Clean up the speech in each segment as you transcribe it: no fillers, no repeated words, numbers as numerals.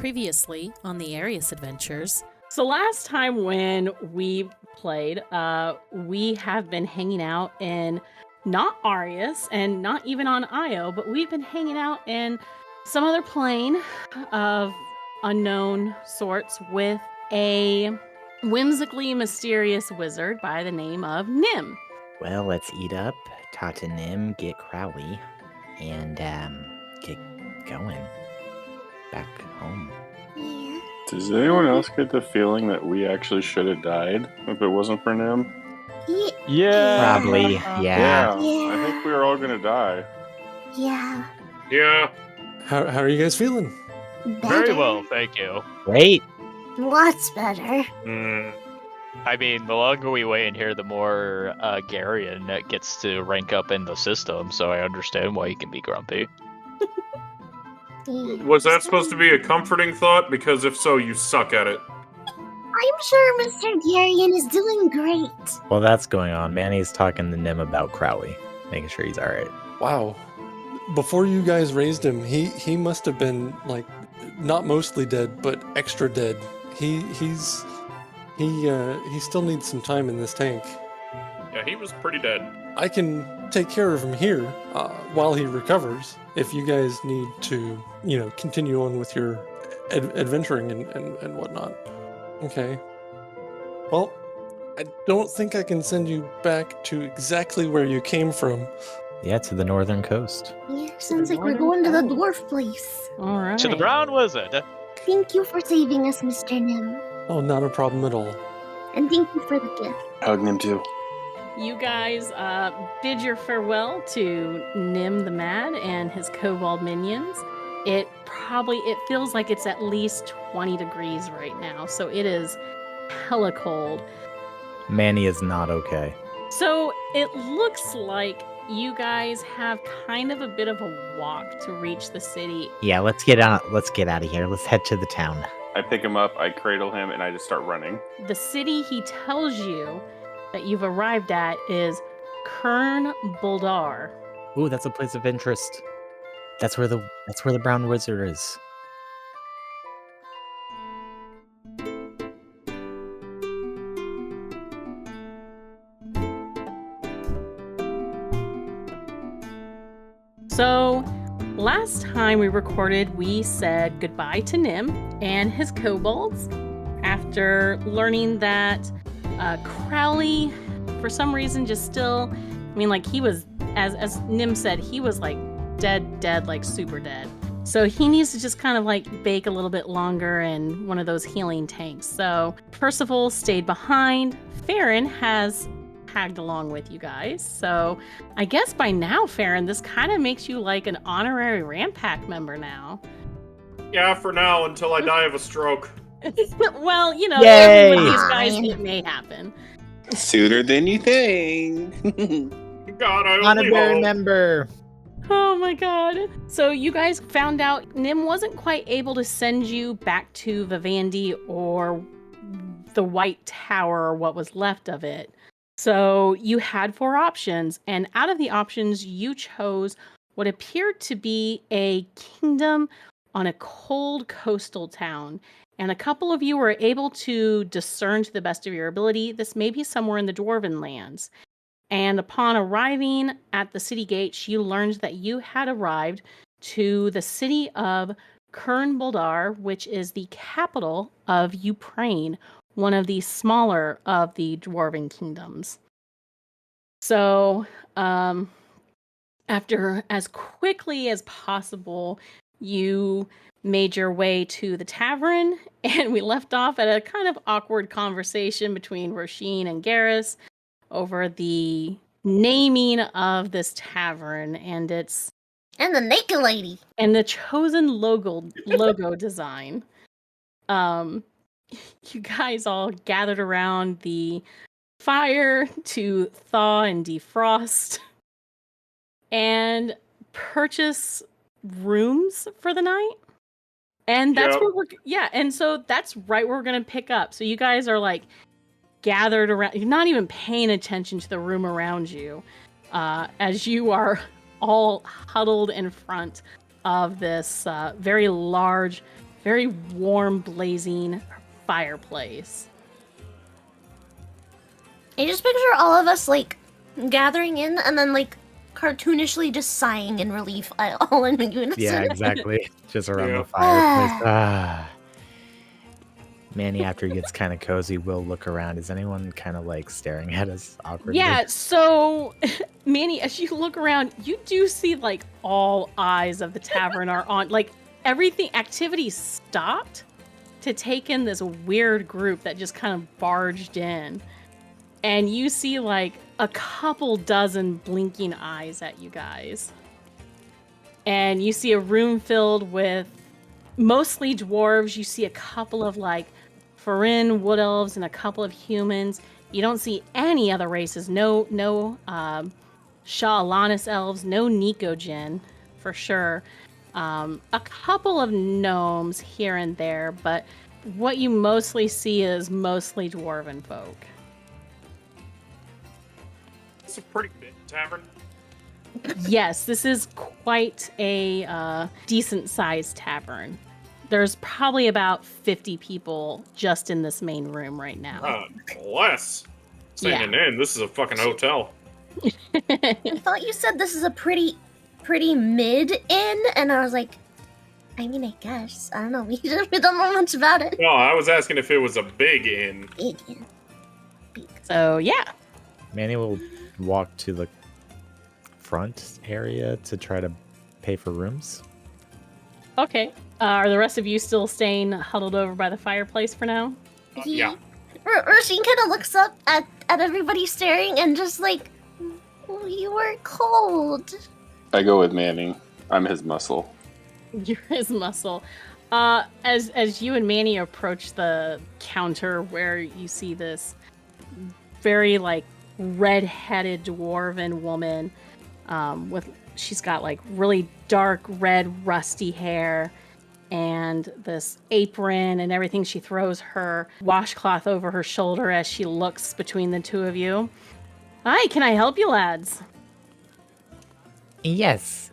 Previously on the Arias adventures. So last time when we played, we have been hanging out in not Arias and not even on Io, but we've been hanging out in some other plane of unknown sorts with a whimsically mysterious wizard by the name of Nim. Well, let's eat up, talk to Nim, get Crowley, and get going back home. Yeah. Does anyone else get the feeling that we actually should have died if it wasn't for Nim? Yeah. Probably, yeah. I think we were all gonna die. Yeah. Yeah, How are you guys feeling? Better. very well, thank you. Great. Lots better. I mean, the longer we wait in here, the more Garion gets to rank up in the system, so I understand why he can be grumpy. Was that supposed to be a comforting thought? Because if so, you suck at it. I'm sure Mr. Garion is doing great. While that's going on, Manny's talking to Nim about Crowley, making sure he's alright. Wow. Before you guys raised him, he must have been like not mostly dead, but extra dead. He still needs some time in this tank. Yeah, he was pretty dead. I can take care of him here while he recovers. If you guys need to, continue on with your adventuring and whatnot. Okay. Well, I don't think I can send you back to exactly where you came from. Yeah, to the northern coast. Yeah, sounds like we're going to the dwarf place. All right. To the Brown Wizard! Thank you for saving us, Mr. Nim. Oh, not a problem at all. And thank you for the gift. Hug Nim too. You guys bid your farewell to Nim the Mad and his kobold minions. It feels like it's at least 20 degrees right now, so it is hella cold. Manny is not okay. So it looks like you guys have kind of a bit of a walk to reach the city. Yeah, let's get out of here. Let's head to the town. I pick him up, I cradle him, and I just start running. The city he tells you that you've arrived at is Kern Boldor. Ooh, that's a place of interest. That's where the Brown Wizard is. So, last time we recorded, we said goodbye to Nim and his kobolds after learning that Crowley, for some reason, just still, he was, as Nim said, he was like dead, like super dead. So he needs to just kind of bake a little bit longer in one of those healing tanks. So Percival stayed behind. Farron has tagged along with you guys. So I guess by now, Farron, this kind of makes you like an honorary Rampack member now. Yeah, for now, until I die of a stroke. Well, Yay! every one of these guys, it may happen. Sooner than you think. God, I only Honorary hope. member. Oh my god. So you guys found out Nim wasn't quite able to send you back to Vivendi or the White Tower or what was left of it. So you had 4 options, and out of the options, you chose what appeared to be a kingdom on a cold coastal town. And a couple of you were able to discern to the best of your ability, this may be somewhere in the Dwarven lands. And upon arriving at the city gates, you learned that you had arrived to the city of Kern Boldor, which is the capital of Uprain, one of the smaller of the Dwarven Kingdoms. So, after as quickly as possible, you made your way to the tavern, and we left off at a kind of awkward conversation between Roisin and Garrus over the naming of this tavern and And the naked lady. and the chosen logo design. You guys all gathered around the fire to thaw and defrost and purchase rooms for the night. And that's Yep. and so that's right where we're gonna pick up. So you guys are gathered around, you're not even paying attention to the room around you, as you are all huddled in front of this very large very warm, blazing fireplace. I just picture all of us like gathering in and then like cartoonishly just sighing in relief all in unison. Yeah, exactly. Just around Yeah. the fireplace. Manny, after he gets kind of cozy, will look around. Is anyone kind of like staring at us awkwardly? Yeah, so Manny, as you look around, you do see like all eyes of the tavern are on. Like everything, activity stopped to take in this weird group that just kind of barged in. And you see like a couple dozen blinking eyes at you guys. And you see a room filled with mostly dwarves. You see a couple of like Farin wood elves and a couple of humans. You don't see any other races. No Shah Alanis elves, no Nikojin for sure. A couple of gnomes here and there, but what you mostly see is mostly dwarven folk. It's a pretty big tavern. Yes, this is quite a decent-sized tavern. There's probably about 50 people just in this main room right now. Less. Saying an inn, this is a fucking hotel. I thought you said this is a pretty mid inn, and I was like, I mean, I guess. I don't know. We don't know much about it. No, I was asking if it was a big inn. Big inn. Big. So, yeah. Manny will walk to the front area to try to pay for rooms. Okay. Are the rest of you still staying huddled over by the fireplace for now? Yeah. Roisin kind of looks up at everybody staring and just like, we were cold. I go with Manny. I'm his muscle. You're his muscle. As you and Manny approach the counter where you see this very like red-headed dwarven woman she's got like really dark red rusty hair and this apron and everything. She throws her washcloth over her shoulder as she looks between the two of you. Hi, can I help you, lads? Yes,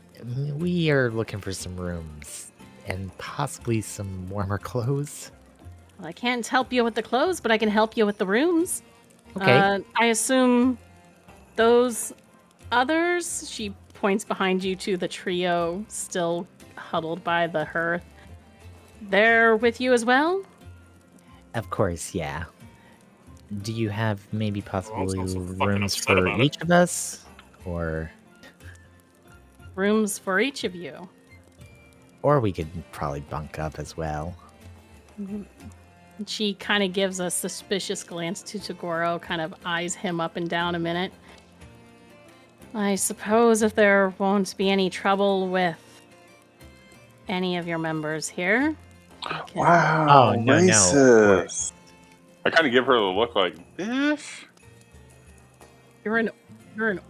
we are looking for some rooms and possibly some warmer clothes. Well, I can't help you with the clothes, but I can help you with the rooms. Okay. I assume those others, she points behind you to the trio still huddled by the hearth. They're with you as well? Of course, yeah. Do you have maybe possibly also fucking rooms upset for about it. each of us? Or Rooms for each of you. we could probably bunk up as well. She kind of gives a suspicious glance to Tagoro, kind of eyes him up and down a minute. I suppose if there won't be any trouble with any of your members here. Wow, Oh, no, racist. I kind of give her a look like, bitch. You're an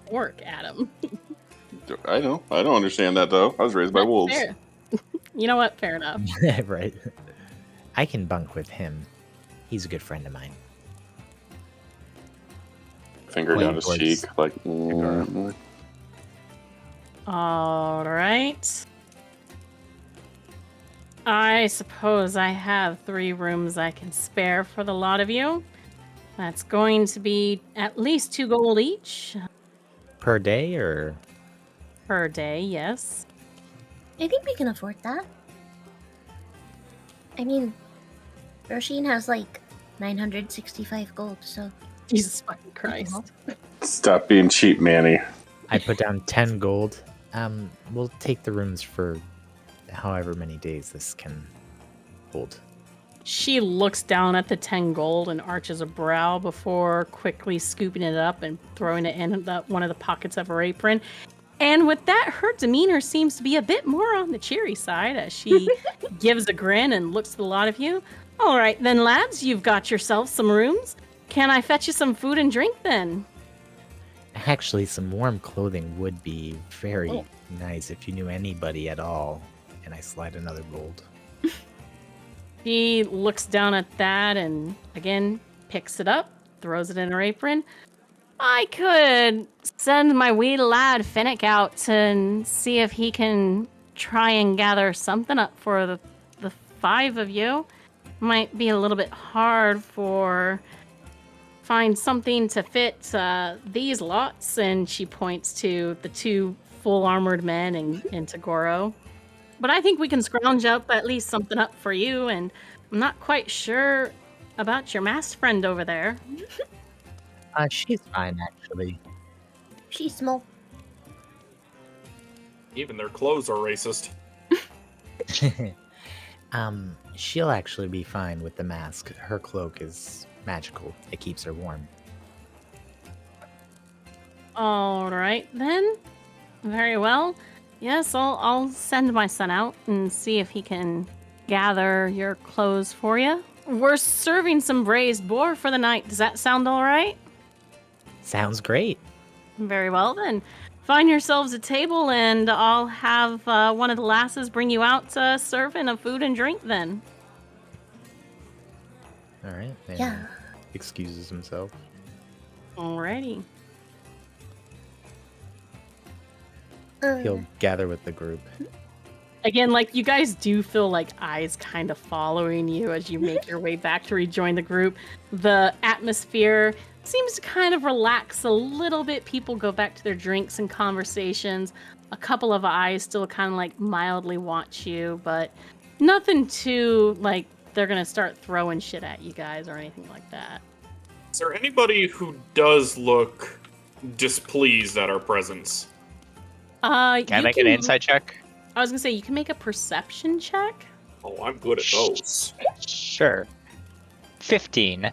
orc, Adam. I don't understand that though. I was raised by wolves. Fair. You know what? Fair enough. Right. I can bunk with him. He's a good friend of mine. Finger Point down his towards cheek, like. All right. I suppose I have 3 rooms I can spare for the lot of you. That's going to be at least 2 gold each Per day, or? per day, yes. I think we can afford that. I mean, Roisin has like 965 gold, so. Jesus fucking Christ. Stop being cheap, Manny. I put down 10 gold. We'll take the rooms for however many days this can hold. She looks down at the 10 gold and arches a brow before quickly scooping it up and throwing it in one of the pockets of her apron. And with that, her demeanor seems to be a bit more on the cheery side as she gives a grin and looks at a lot of you. All right, then, lads, you've got yourself some rooms. Can I fetch you some food and drink, then? Actually, some warm clothing would be very nice if you knew anybody at all. And I slide another gold. She looks down at that and, again, picks it up, throws it in her apron. I could send my wee lad Finnick out to see if he can try and gather something up for the 5 of you. Might be a little bit hard for find something to fit these lots. And she points to the 2 full armored men and Tagoro. But I think we can scrounge up at least something up for you. And I'm not quite sure about your masked friend over there. She's fine, actually. She's small. Even their clothes are racist. She'll actually be fine with the mask. Her cloak is magical. It keeps her warm. All right, then. Very well. Yes, I'll send my son out and see if he can gather your clothes for you. We're serving some braised boar for the night. Does that sound all right? Sounds great. Very well, then. Find yourselves a table, and I'll have one of the lasses bring you out serving a food and drink then. All right. And Yeah. excuses himself. Alrighty. He'll gather with the group. Again, like, you guys do feel like eyes kind of following you as you make your way back to rejoin the group. The atmosphere seems to kind of relax a little bit. People go back to their drinks and conversations. A couple of eyes still kind of like mildly watch you, but nothing too like they're going to start throwing shit at you guys or anything like that. Is there anybody who does look displeased at our presence? Can I make an insight check? I was going to say, you can make a perception check. Oh, I'm good at those. Sure. 15.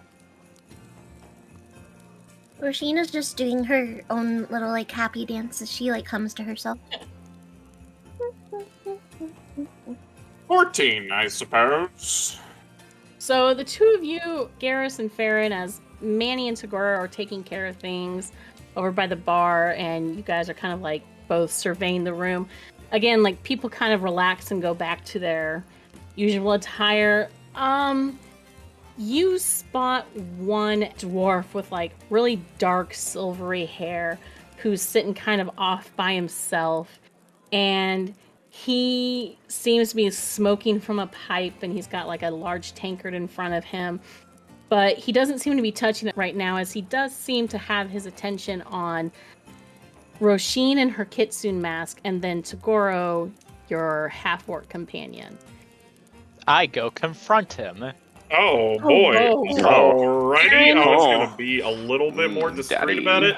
Roshina's just doing her own little, like, happy dance as she, like, comes to herself. 14, I suppose. So the 2 of you, Garrus and Farron, as Manny and Tagora are taking care of things over by the bar, and you guys are kind of like both surveying the room. Again, like, people kind of relax and go back to their usual attire. You spot one dwarf with like really dark silvery hair who's sitting kind of off by himself, and he seems to be smoking from a pipe, and he's got like a large tankard in front of him, but he doesn't seem to be touching it right now, as he does seem to have his attention on Roisin and her kitsune mask, and then Tagoro, your half-orc companion. I go confront him. Oh boy. Oh, Alrighty, I was Oh. gonna be a little bit more discreet Daddy. about it.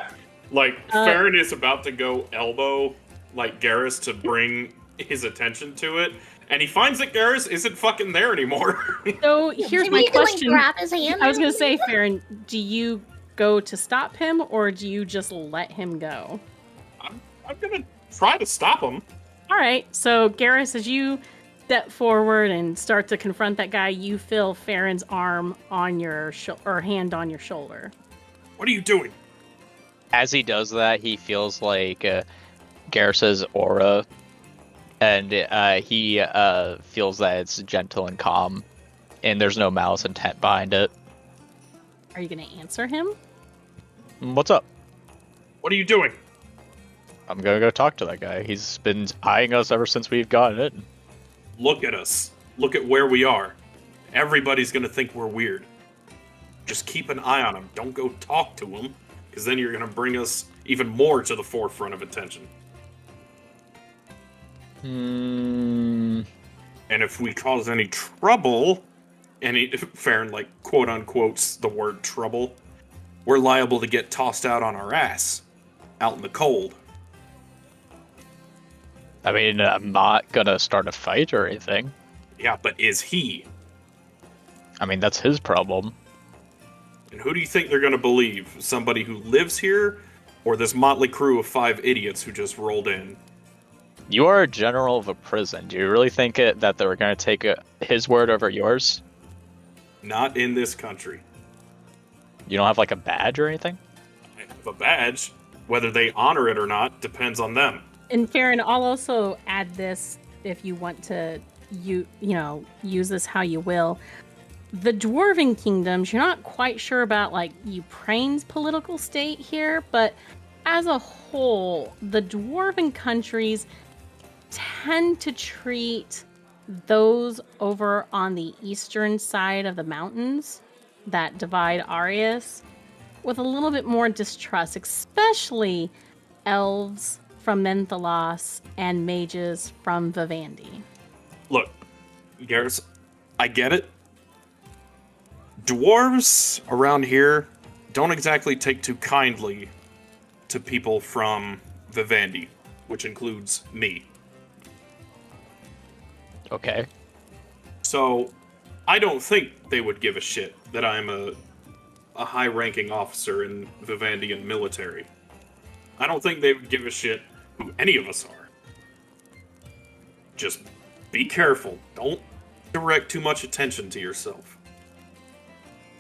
Like, Farron is about to go elbow, like, Garrus to bring his attention to it, and he finds that Garrus isn't fucking there anymore. So here's Maybe my you can, like, question. grab his hand. I was going to say, Farron, do you go to stop him, or do you just let him go? I'm gonna try to stop him. All right, so Garrus, as you step forward and start to confront that guy, you feel Farron's arm on your or hand on your shoulder. What are you doing? As he does that, he feels like Garrus's aura, and he feels that it's gentle and calm, and there's no malice intent behind it. Are you going to answer him? What's up? What are you doing? I'm gonna go talk to that guy. He's been eyeing us ever since we've gotten it. Look at us. Look at where we are. Everybody's gonna think we're weird. Just keep an eye on him. Don't go talk to him, because then you're gonna bring us even more to the forefront of attention. And if we cause any trouble, Farron, like, quote unquotes the word trouble, we're liable to get tossed out on our ass, out in the cold. I mean, I'm not gonna start a fight or anything. Yeah, but is he? I mean, that's his problem. And who do you think they're gonna believe? Somebody who lives here, or this motley crew of 5 idiots who just rolled in? You are a general of a prison. Do you really think that they're gonna take his word over yours? Not in this country. You don't have like a badge or anything? I have a badge. Whether they honor it or not depends on them. And Farron, I'll also add this if you want to, use this how you will. The Dwarven Kingdoms, you're not quite sure about like Uprain's political state here, but as a whole, the Dwarven countries tend to treat those over on the eastern side of the mountains that divide Arias with a little bit more distrust, especially elves from Menthalos and mages from Vivendi. Look, Garrus, I get it. Dwarves around here don't exactly take too kindly to people from Vivendi, which includes me. Okay. So, I don't think they would give a shit that I'm a high-ranking officer in Vivandian military. I don't think they would give a shit who any of us are. Just be careful. Don't direct too much attention to yourself.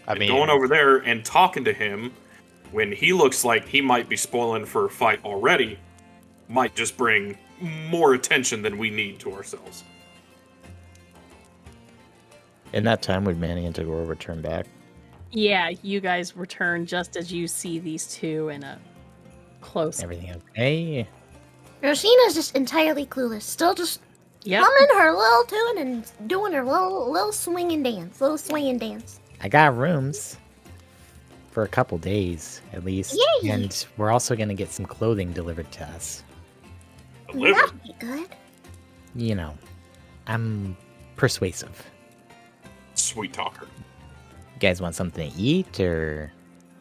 I mean, Going over there and talking to him when he looks like he might be spoiling for a fight already might just bring more attention than we need to ourselves. In that time, would Manny and Tagore return back? Yeah, you guys return just as you see these two in a close. Everything okay? Rosina's just entirely clueless. Still just Yep. humming her little tune and doing her little swinging dance. I got rooms for a couple days, at least. Yay! And we're also going to get some clothing delivered to us. Delivered. That'd be good. You know, I'm persuasive. Sweet talker. You guys want something to eat or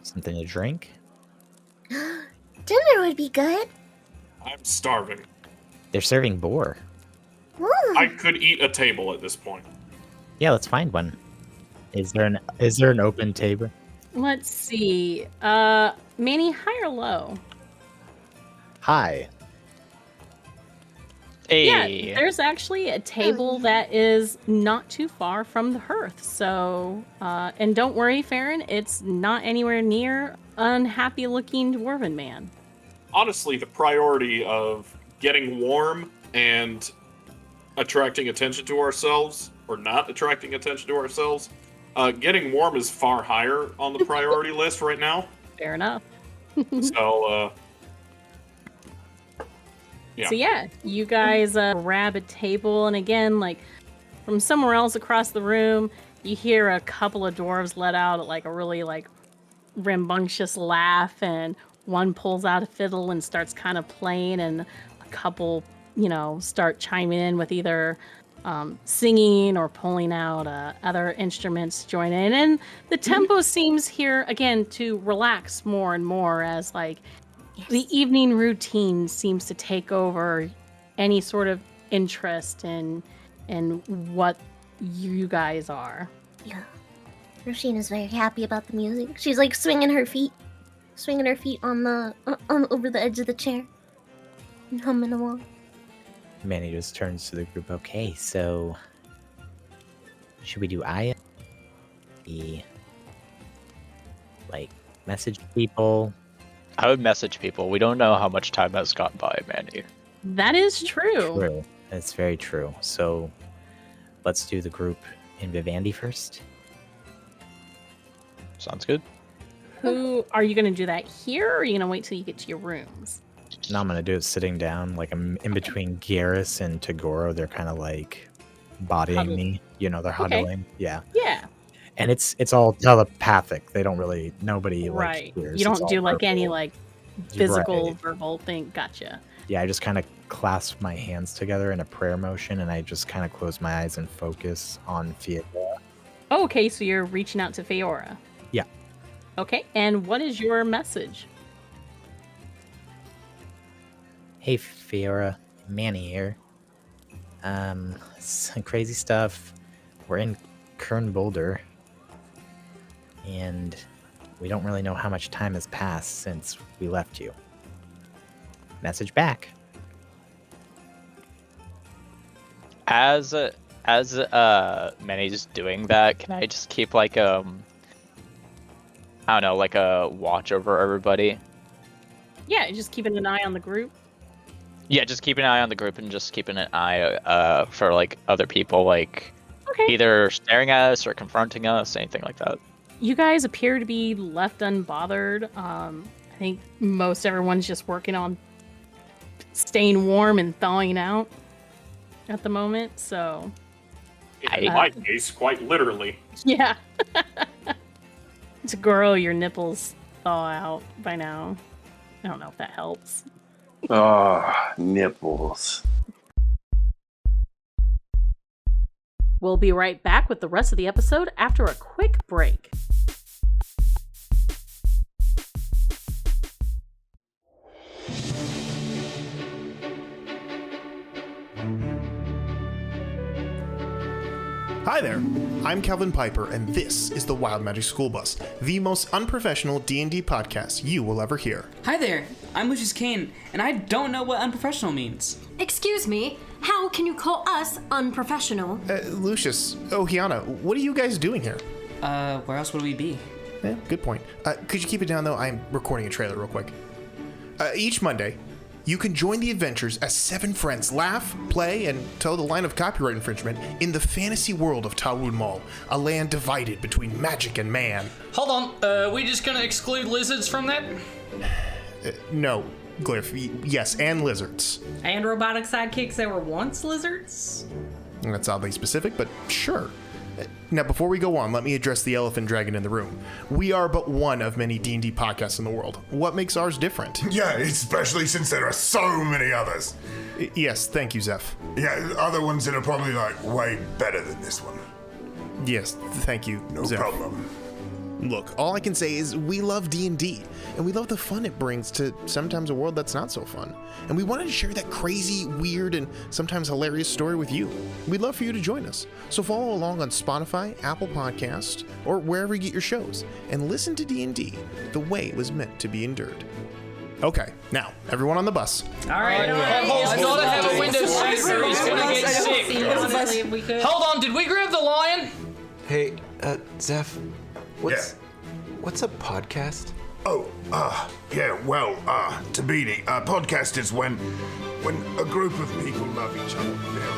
something to drink? Dinner would be good. I'm starving. They're serving boar. Ooh. I could eat a table at this point. Yeah, let's find one. Is there an open table? Let's see. Manny, high or low? Hi. hey, Yeah, there's actually a table that is not too far from the hearth. So, and don't worry, Farron, it's not anywhere near unhappy-looking dwarven man. Honestly, the priority of getting warm and attracting attention to ourselves, or not attracting attention to ourselves, getting warm is far higher on the priority list right now. Fair enough. So, yeah. So yeah, you guys grab a table, and again, like from somewhere else across the room, you hear a couple of dwarves let out like a really like rambunctious laugh, and one pulls out a fiddle and starts kind of playing, and a couple, start chiming in with either singing or pulling out other instruments to join in, and the tempo seems here again to relax more and more as like. The evening routine seems to take over any sort of interest in what you guys are. Yeah. Rosina's very happy about the music. She's like swinging her feet on over the edge of the chair and humming along. Manny just turns to the group. Okay, so should we do Aya? Message people? I would message people. We don't know how much time has gone by, Manny. That is true. True. That's very true. So let's do the group in Vivendi first. Sounds good. Who are you going to do that here, or are you going to wait till you get to your rooms? No, I'm going to do it sitting down. Like I'm in between Garrus and Tagoro. They're kind of like bodying Huddled. me. They're huddling. Yeah. Yeah. And it's all telepathic. They don't really, nobody Right. hears. You don't It's do all like any verbal. like physical Right. verbal thing. Gotcha. Yeah, I just kind of clasp my hands together in a prayer motion, and I just kind of close my eyes and focus on Fiora. Oh, okay, so you're reaching out to Feora. Yeah. Okay, and what is your message? Hey, Fiora, Manny here. Some crazy stuff. We're in Kern Boldor, and we don't really know how much time has passed since we left you. Message back. As Manny's doing that, can I just keep like I don't know, like a watch over everybody? Yeah, just keeping an eye on the group. Yeah, just keeping an eye on the group and just keeping an eye for like other people, like Okay. either staring at us or confronting us, anything like that. You guys appear to be left unbothered. I think most everyone's just working on staying warm and thawing out at the moment. So In my case, quite literally. Yeah. To grow your nipples thaw out by now. I don't know if that helps. Ah, nipples. We'll be right back with the rest of the episode after a quick break. Hi there, I'm Calvin Piper, and this is the Wild Magic School Bus, the most unprofessional D&D podcast you will ever hear. Hi there, I'm Lucius Kane, and I don't know what unprofessional means. Excuse me, how can you call us unprofessional? Lucius, Ohiana, what are you guys doing here? Where else would we be? Good point. Could you keep it down, though? I'm recording a trailer real quick. Each Monday, you can join the adventures as 7 friends laugh, play, and toe the line of copyright infringement in the fantasy world of Tawun Mall, a land divided between magic and man. Hold on, we just gonna exclude lizards from that? No, Glyph, yes, and lizards. And robotic sidekicks that were once lizards? That's oddly specific, but sure. Now, before we go on, let me address the elephant dragon in the room. We are but one of many D&D podcasts in the world. What makes ours different? Yeah, especially since there are so many others. Yes, thank you, Zeph. Yeah, other ones that are probably, way better than this one. Yes, thank you, No Zeph. problem. Look, all I can say is we love D&D, and we love the fun it brings to sometimes a world that's not so fun. And we wanted to share that crazy, weird, and sometimes hilarious story with you. We'd love for you to join us. So follow along on Spotify, Apple Podcasts, or wherever you get your shows, and listen to D&D the way it was meant to be endured. Okay, now, everyone on the bus. All right. I gotta have a window seat or he's gonna get sick. Hold on, did we grab the lion? Hey, Zeph, what's a podcast? Tabini, a podcast is when a group of people love each other very.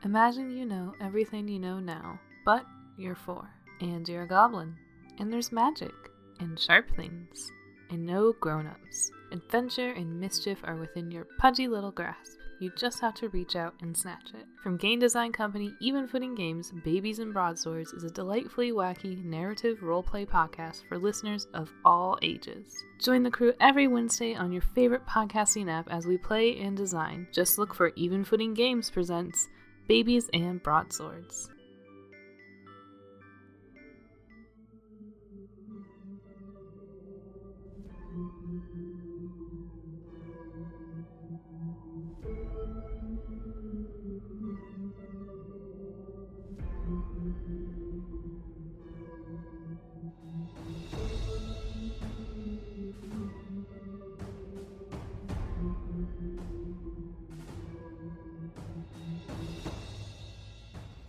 Imagine you know everything you know now, but you're 4, and you're a goblin, and there's magic, and sharp things, and no grown-ups. Adventure and mischief are within your pudgy little grasp. You just have to reach out and snatch it. From game design company Even Footing Games, Babies and Broadswords is a delightfully wacky narrative roleplay podcast for listeners of all ages. Join the crew every Wednesday on your favorite podcasting app as we play and design. Just look for Even Footing Games presents Babies and Broadswords.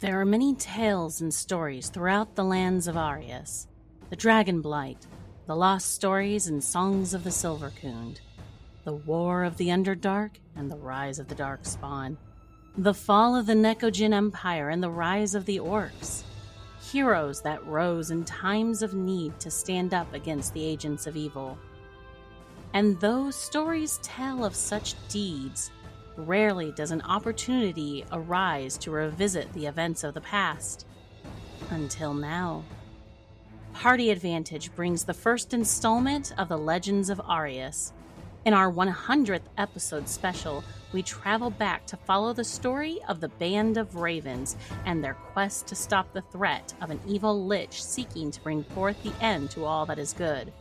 There are many tales and stories throughout the lands of Arias. The Dragon Blight, the lost stories and songs of the Silvercound, the war of the Underdark and the rise of the Darkspawn, the fall of the Necogin Empire and the rise of the Orcs, heroes that rose in times of need to stand up against the agents of evil. And those stories tell of such deeds, rarely does an opportunity arise to revisit the events of the past. Until now. Party Advantage brings the first installment of the Legends of Arias. In our 100th episode special, we travel back to follow the story of the Band of Ravens and their quest to stop the threat of an evil lich seeking to bring forth the end to all that is good.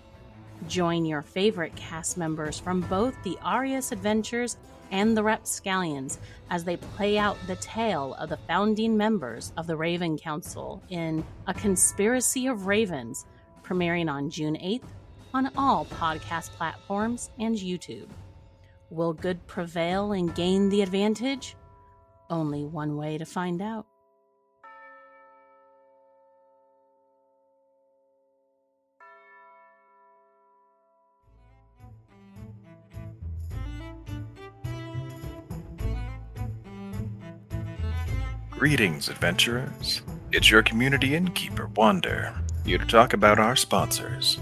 Join your favorite cast members from both the Arias Adventures and the Rapscallions as they play out the tale of the founding members of the Raven Council in A Conspiracy of Ravens, premiering on June 8th on all podcast platforms and YouTube. Will good prevail and gain the advantage? Only one way to find out. Greetings, adventurers. It's your community innkeeper, Wander, here to talk about our sponsors.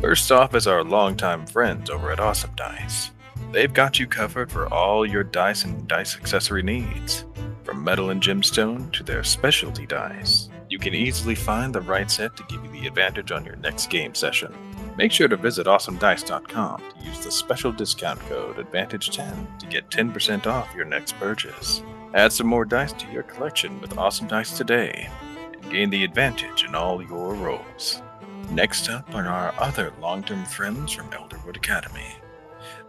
First off is our longtime friends over at Awesome Dice. They've got you covered for all your dice and dice accessory needs. From metal and gemstone to their specialty dice, you can easily find the right set to give you the advantage on your next game session. Make sure to visit awesomedice.com to use the special discount code ADVANTAGE10 to get 10% off your next purchase. Add some more dice to your collection with Awesome Dice today and gain the advantage in all your rolls. Next up are our other long-term friends from Elderwood Academy.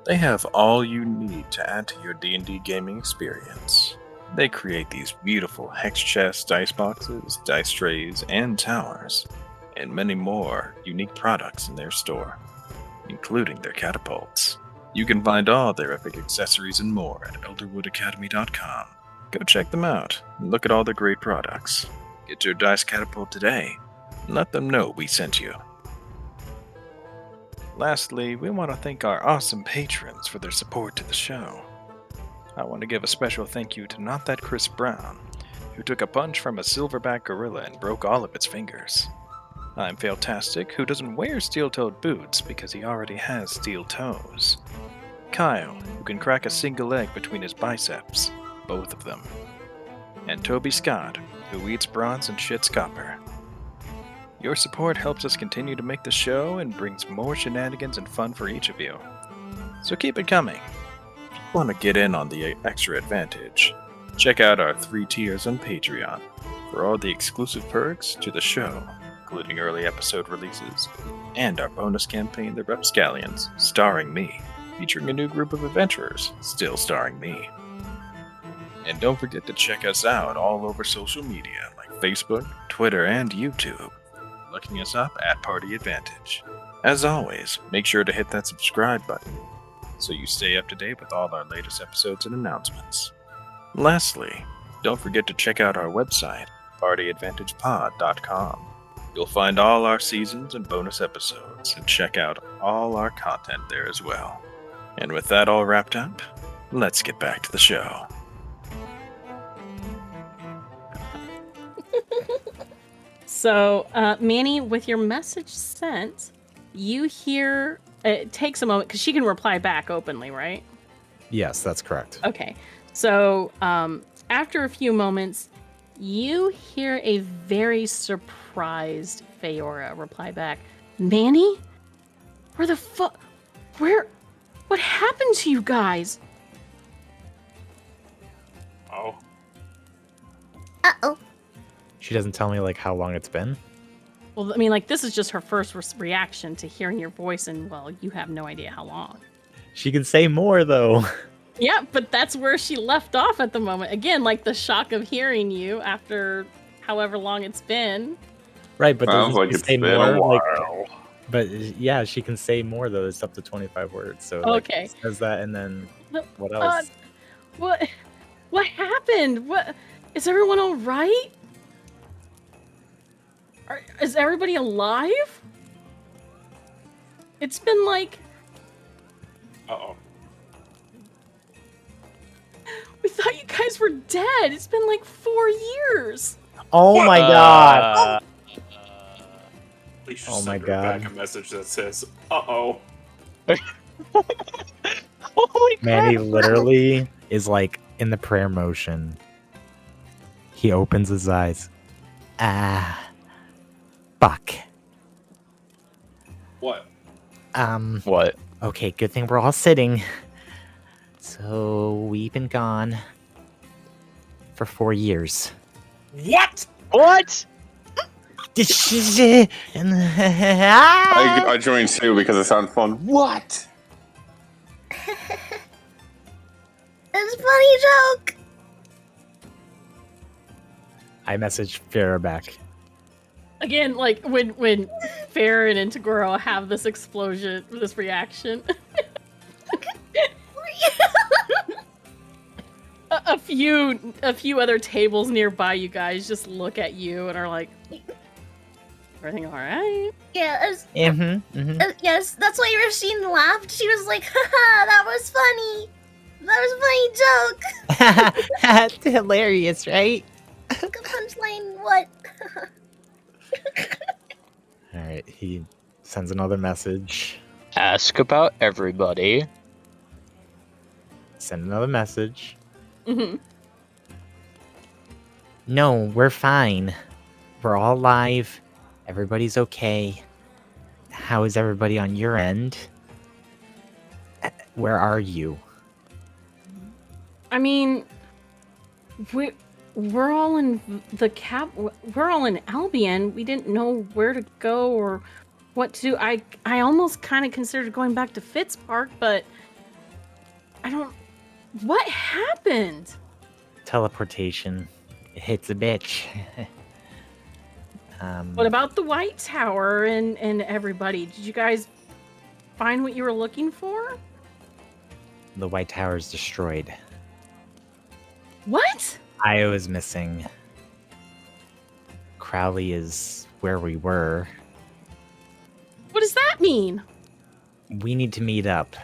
They have all you need to add to your D&D gaming experience. They create these beautiful hex chests, dice boxes, dice trays, and towers, and many more unique products in their store, including their catapults. You can find all their epic accessories and more at elderwoodacademy.com. Go check them out and look at all their great products. Get your dice catapult today and let them know we sent you. Lastly, we want to thank our awesome patrons for their support to the show. I want to give a special thank you to Not That Chris Brown, who took a punch from a silverback gorilla and broke all of its fingers. I'm Failtastic, who doesn't wear steel-toed boots because he already has steel toes. Kyle, who can crack a single egg between his biceps, both of them. And Toby Scott, who eats bronze and shits copper. Your support helps us continue to make the show and brings more shenanigans and fun for each of you. So keep it coming. If you want to get in on the extra advantage, check out our 3 tiers on Patreon for all the exclusive perks to the show, including early episode releases, and our bonus campaign, The Repscallions, starring me, featuring a new group of adventurers, still starring me. And don't forget to check us out all over social media like Facebook, Twitter, and YouTube, looking us up at Party Advantage. As always, make sure to hit that subscribe button so you stay up to date with all our latest episodes and announcements. Lastly, don't forget to check out our website, partyadvantagepod.com. You'll find all our seasons and bonus episodes, and check out all our content there as well. And with that all wrapped up, let's get back to the show. So, Manny, with your message sent, you hear, it takes a moment, because she can reply back openly, right? Yes, that's correct. Okay. So, after a few moments, you hear a very surprised Feora reply back. Manny? Where the fuck? What happened to you guys? Oh. Uh-oh. She doesn't tell me, like, how long it's been? Well, I mean, like, this is just her first reaction to hearing your voice, and, well, you have no idea how long. She can say more, though. Yeah, but that's where she left off at the moment. Again, like, the shock of hearing you after however long it's been. Right, but sounds like it's been a while. But, yeah, she can say more, though. It's up to 25 words. So, okay. Like, says that, and then what else? What happened? What? Is everyone all right? Is everybody alive? It's been like... Uh-oh. We thought you guys were dead. It's been like 4 years. Oh my god. Please Oh my send her god. back a message that says, uh-oh. Holy Manny crap. literally is like in the prayer motion. He opens his eyes. Fuck. What? What? Okay, good thing we're all sitting. So we've been gone for 4 years. What? What? I joined too because it sounds fun. What? It's a funny joke. I messaged Farrah back. Again, like when Farron and Tagoro have this explosion, this reaction. a few other tables nearby you guys just look at you and are like, everything all right? Yeah. Yes, that's why Rasheen laughed. She was like, haha, that was funny. That was a funny joke. That's hilarious, right? Punchline, what? Alright, he Sends another message. Ask about everybody. Send another message. Mm-hmm. No, we're fine. We're all alive. Everybody's okay. How is everybody on your end? Where are you? I mean, we're all in we're all in Albion. We didn't know where to go or what to do. I almost kind of considered going back to Fitzpark, but I don't. What happened? Teleportation. It hits a bitch. What about the White Tower and everybody? Did you guys find what you were looking for? The White Tower is destroyed. What? Io is missing. Crowley is where we were. What does that mean? We need to meet up,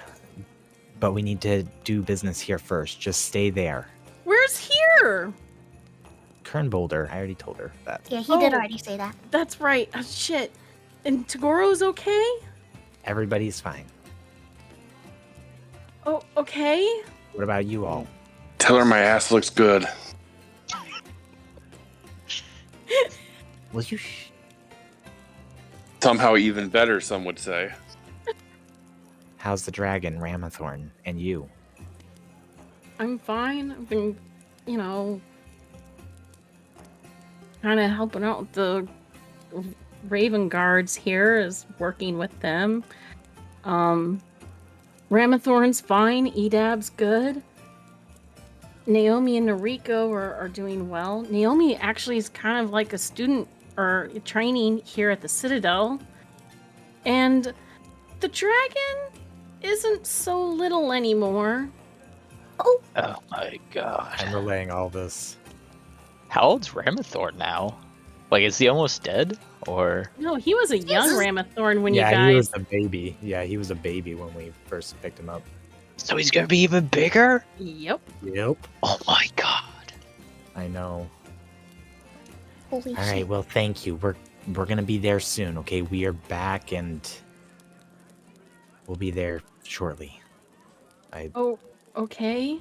but we need to do business here first. Just stay there. Where's here? Kern Boldor. I already told her that. Yeah, he did already say that. That's right. Oh, shit. And Tagoro's okay? Everybody's fine. Oh, okay. What about you all? Tell her my ass looks good. Will you Somehow even better, some would say. How's the dragon, Ramathorn, and you? I'm fine. I've been, kind of helping out with the Raven Guards here, is working with them. Ramathorn's fine. Edab's good. Naomi and Noriko are doing well. Naomi actually is kind of like a student or training here at the Citadel. And the dragon isn't so little anymore. Oh my god. I'm relaying all this. How old's Ramathorn now? Like, is he almost dead? Or No, he was a young Ramathorn when you guys... Yeah, he was a baby. Yeah, he was a baby when we first picked him up. so he's gonna be even bigger? Yep. Yep. Oh my god. I know. Holy All right, well, thank you. We're gonna be there soon, okay? We are back, and we'll be there shortly. Oh, okay.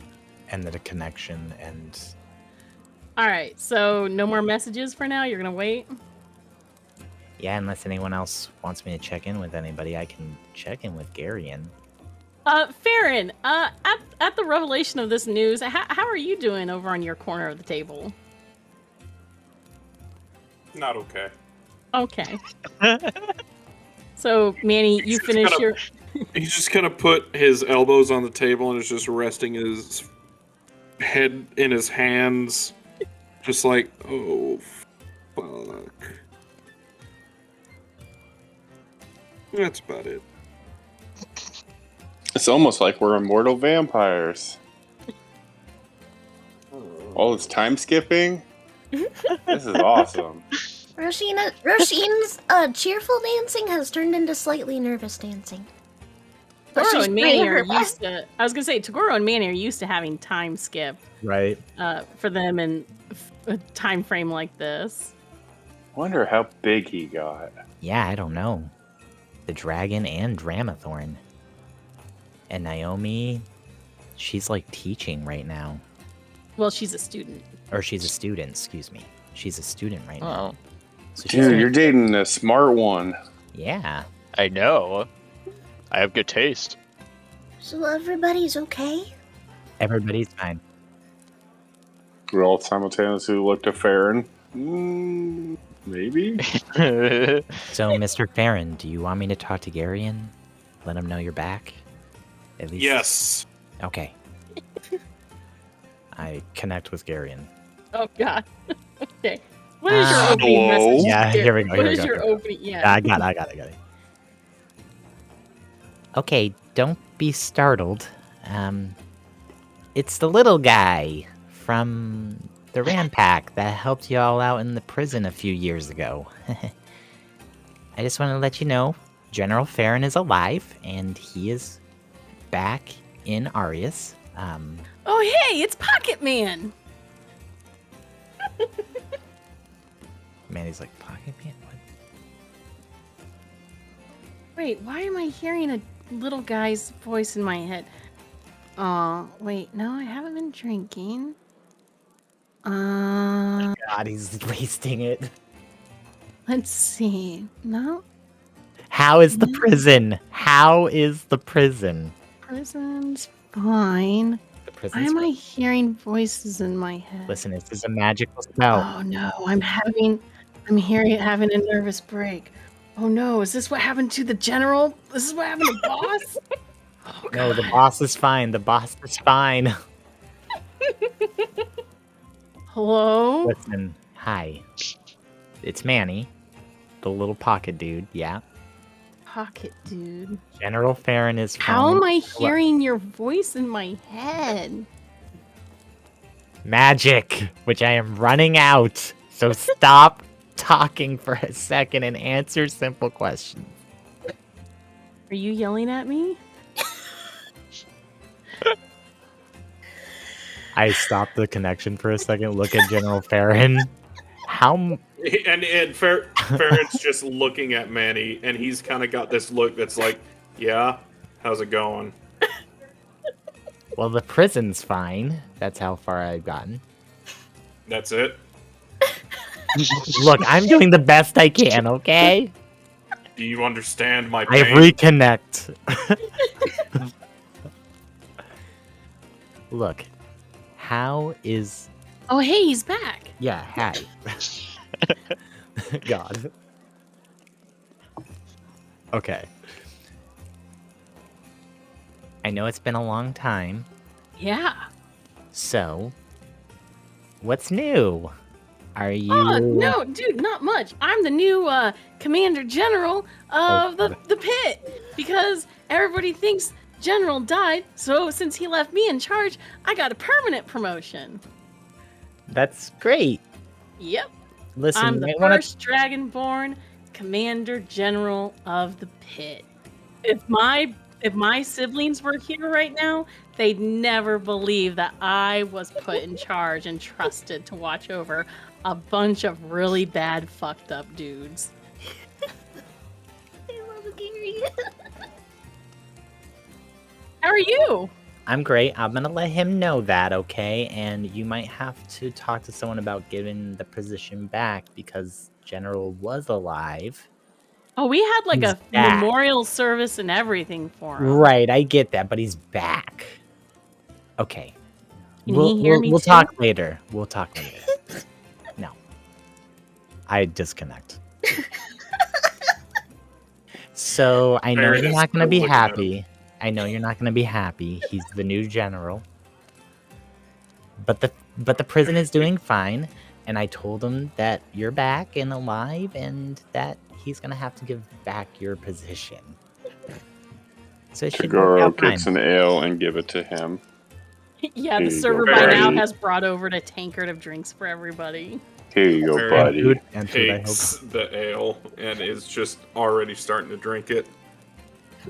Ended a connection, and All right, so no more messages for now? You're going to wait? yeah, unless anyone else wants me to check in with anybody, I can check in with Garion. Farron, at the revelation of this news, how are you doing over on your corner of the table? Not okay. Okay. So, Manny, you finish your... He's just gonna put his elbows on the table and is just resting his head in his hands. Just like, oh, fuck. That's about it. It's almost like we're immortal vampires. All this time skipping? This is awesome. Roshin's cheerful dancing has turned into slightly nervous dancing. But Tagoro she's and Manny doing are her best. used to... I was going to say, Tagoro and Manny are used to having time skip. Right. For them in a time frame like this. Wonder how big he got. Yeah, I don't know. The dragon and Dramathorn. And Naomi, she's like teaching right now. Well, she's a student. Or she's a student, excuse me. She's a student right now. So she's Dude, you're dating a smart one. Yeah. I know. I have good taste. So everybody's okay? Everybody's fine. We all simultaneously looked at Farron. Maybe? So, Mr. Farron, do you want me to talk to Garion? Let him know you're back? At least. Yes. Okay. I connect with Garion. Oh, God. Okay. What is your opening message? Yeah, here we go. What here we is go, your here we go. opening? Yeah. I got it. Okay, don't be startled. It's the little guy from the Ram Pack that helped you all out in the prison a few years ago. I just want to let you know, General Farron is alive, and he is back in Arias. Oh, hey, it's Pocket Man. Manny's like, Pocket Man? Wait, why am I hearing a little guy's voice in my head? Wait, no, I haven't been drinking. God, he's wasting it. Let's see. No, How is the prison? How is the prison? prison's fine. The Why prison's am I hearing voices in my head? Listen, this is a magical spell. Oh no, I'm having a nervous break. Oh no, is this what happened to the general? This is what happened to boss? Oh, No, the boss is fine. The boss is fine. Hello? Listen, hi. It's Manny, the little pocket dude, yeah. Pocket dude. General Farron is fine. How am I hearing your voice in my head? Magic, which I am running out. So stop talking for a second and answer simple questions. Are you yelling at me? I stopped the connection for a second. Look at General Farron. And Farron's just looking at Manny, and he's kind of got this look that's like, yeah, how's it going? Well, the prison's fine. That's how far I've gotten. That's it? Look, I'm doing the best I can, okay? Do you understand my I pain? reconnect. Look, how is... Oh, hey, he's back. Yeah, hi. God. Okay. I know it's been a long time, Yeah. so what's new? Are you... Oh, no, dude, not much. I'm the new Commander General of the pit because everybody thinks General died, so since he left me in charge, I got a permanent promotion. That's great. Yep. Listen, I'm you the might wanna- first Dragonborn Commander General of the pit. If my siblings were here right now, they'd never believe that I was put in charge and trusted to watch over a bunch of really bad, fucked up dudes. I love Gary. How are you? I'm great. I'm gonna let him know that, okay? And you might have to talk to someone about giving the position back because General was alive. Oh, we had like He's a back. memorial service and everything for him. Right, I get that, but he's back. Okay. Can he hear me we'll too? talk later. We'll talk later. No. I disconnect. So I know Farron you're is not gonna still be looking at him. happy. I know you're not gonna be happy. He's the new general. But the prison is doing fine, and I told him that you're back and alive, and that he's gonna have to give back your position. So it should work Tagoro out fine. gets an ale and give it to him. Yeah, Here the you server go, by now buddy. has brought over a tankard of drinks for everybody. Here you go, Farron buddy. Food and food, I takes the ale and is just already starting to drink it.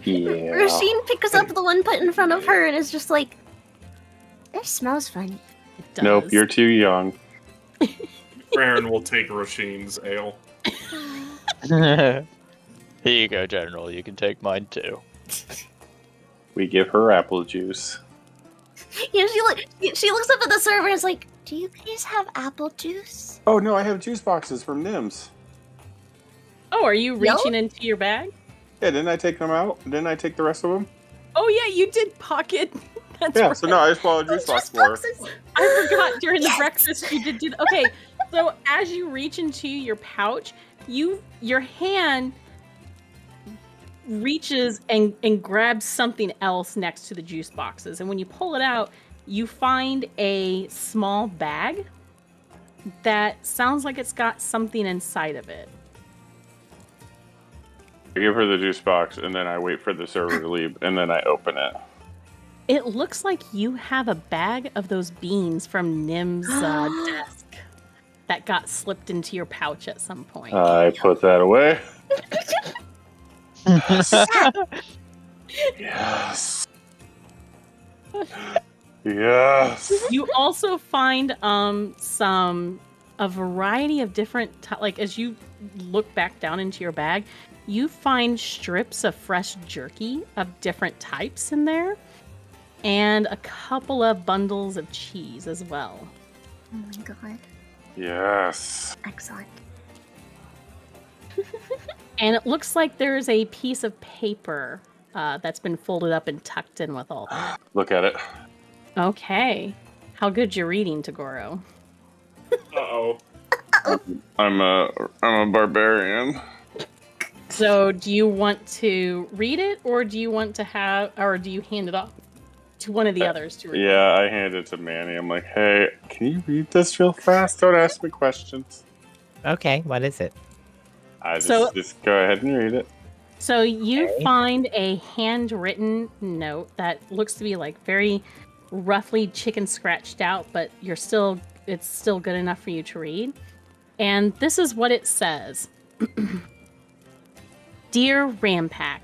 Yeah. Rasheen picks up the one put in front of her and is just like, "This smells funny." It does. Nope, you're too young. Farron will take Rasheen's ale. Here you go, General. You can take mine too. We give her apple juice. Yeah, she looks up at the server and is like, "Do you guys have apple juice?" Oh no, I have juice boxes from Nims. Oh, are you reaching into your bag? Yeah, didn't I take them out? Didn't I take the rest of them? Oh yeah, you did pocket. That's Yeah, right. so no, I just bought a juice box for her. I forgot during the breakfast you did. Okay, so as you reach into your pouch, your hand reaches and grabs something else next to the juice boxes, and when you pull it out, you find a small bag that sounds like it's got something inside of it. I give her the juice box, and then I wait for the server to leave, and then I open it. It looks like you have a bag of those beans from Nim's desk that got slipped into your pouch at some point. I put that away. Yes. Yes. You also find a variety of different like as you look back down into your bag, you find strips of fresh jerky of different types in there, and a couple of bundles of cheese as well. Oh my god. Yes. Excellent. And it looks like there's a piece of paper that's been folded up and tucked in with all that. Look at it. Okay. How good's your reading, Tagoro? Uh-oh. I'm a barbarian. So do you want to read it, or do you want to do you hand it off to one of the others to read? Yeah, I hand it to Manny. I'm like, hey, can you read this real fast? Don't ask me questions. Okay, what is it? Just go ahead and read it. So you find a handwritten note that looks to be like very roughly chicken scratched out, but it's still good enough for you to read. And this is what it says. Dear Rampack,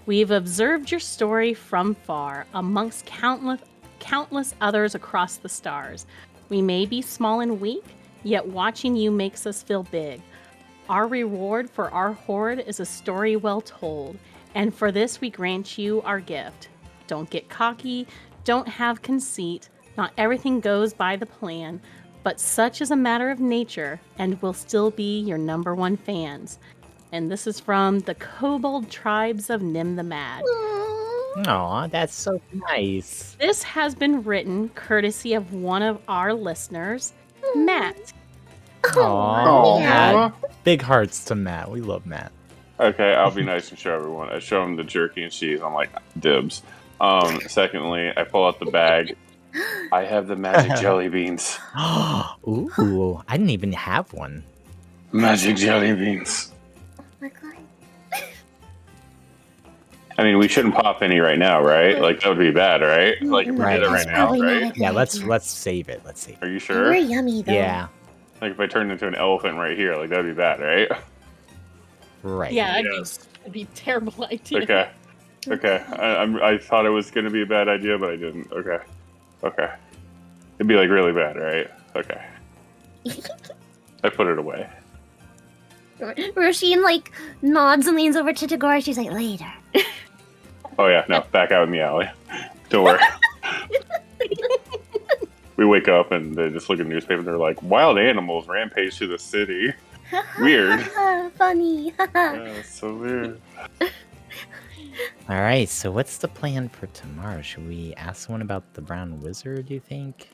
we've observed your story from far amongst countless others across the stars. We may be small and weak, yet watching you makes us feel big. Our reward for our hoard is a story well told, and for this we grant you our gift. Don't get cocky, don't have conceit, not everything goes by the plan, but such is a matter of nature, and we'll still be your #1 fans. And this is from the Kobold tribes of Nim the Mad. Aw, that's so nice. This has been written courtesy of one of our listeners, Matt. Aw, Matt. Big hearts to Matt. We love Matt. Okay, I'll be nice and show everyone. I show him the jerky and cheese. I'm like, dibs. Secondly, I pull out the bag. I have the magic jelly beans. Ooh, I didn't even have one. Magic jelly beans. Oh my god. I mean, we shouldn't pop any right now, right? Like, that would be bad, right? Like, if we did it right now, right? Yeah, let's save it. Let's save it. Are you sure? They're yummy though. Yeah. Like, if I turned into an elephant right here, like, that'd be bad, right? Right. Yeah, it'd be a terrible idea. Okay. I thought it was going to be a bad idea, but I didn't. Okay. It'd be, like, really bad, right? Okay. I put it away. Roisin, like, nods and leans over to Tagore. She's like, later. Oh, yeah. No, back out in the alley. Don't worry. We wake up and they just look at the newspaper and they're like, wild animals rampage through the city. Weird. Funny. Yeah, it's so weird. All right, so what's the plan for tomorrow? Should we ask someone about the brown wizard, do you think?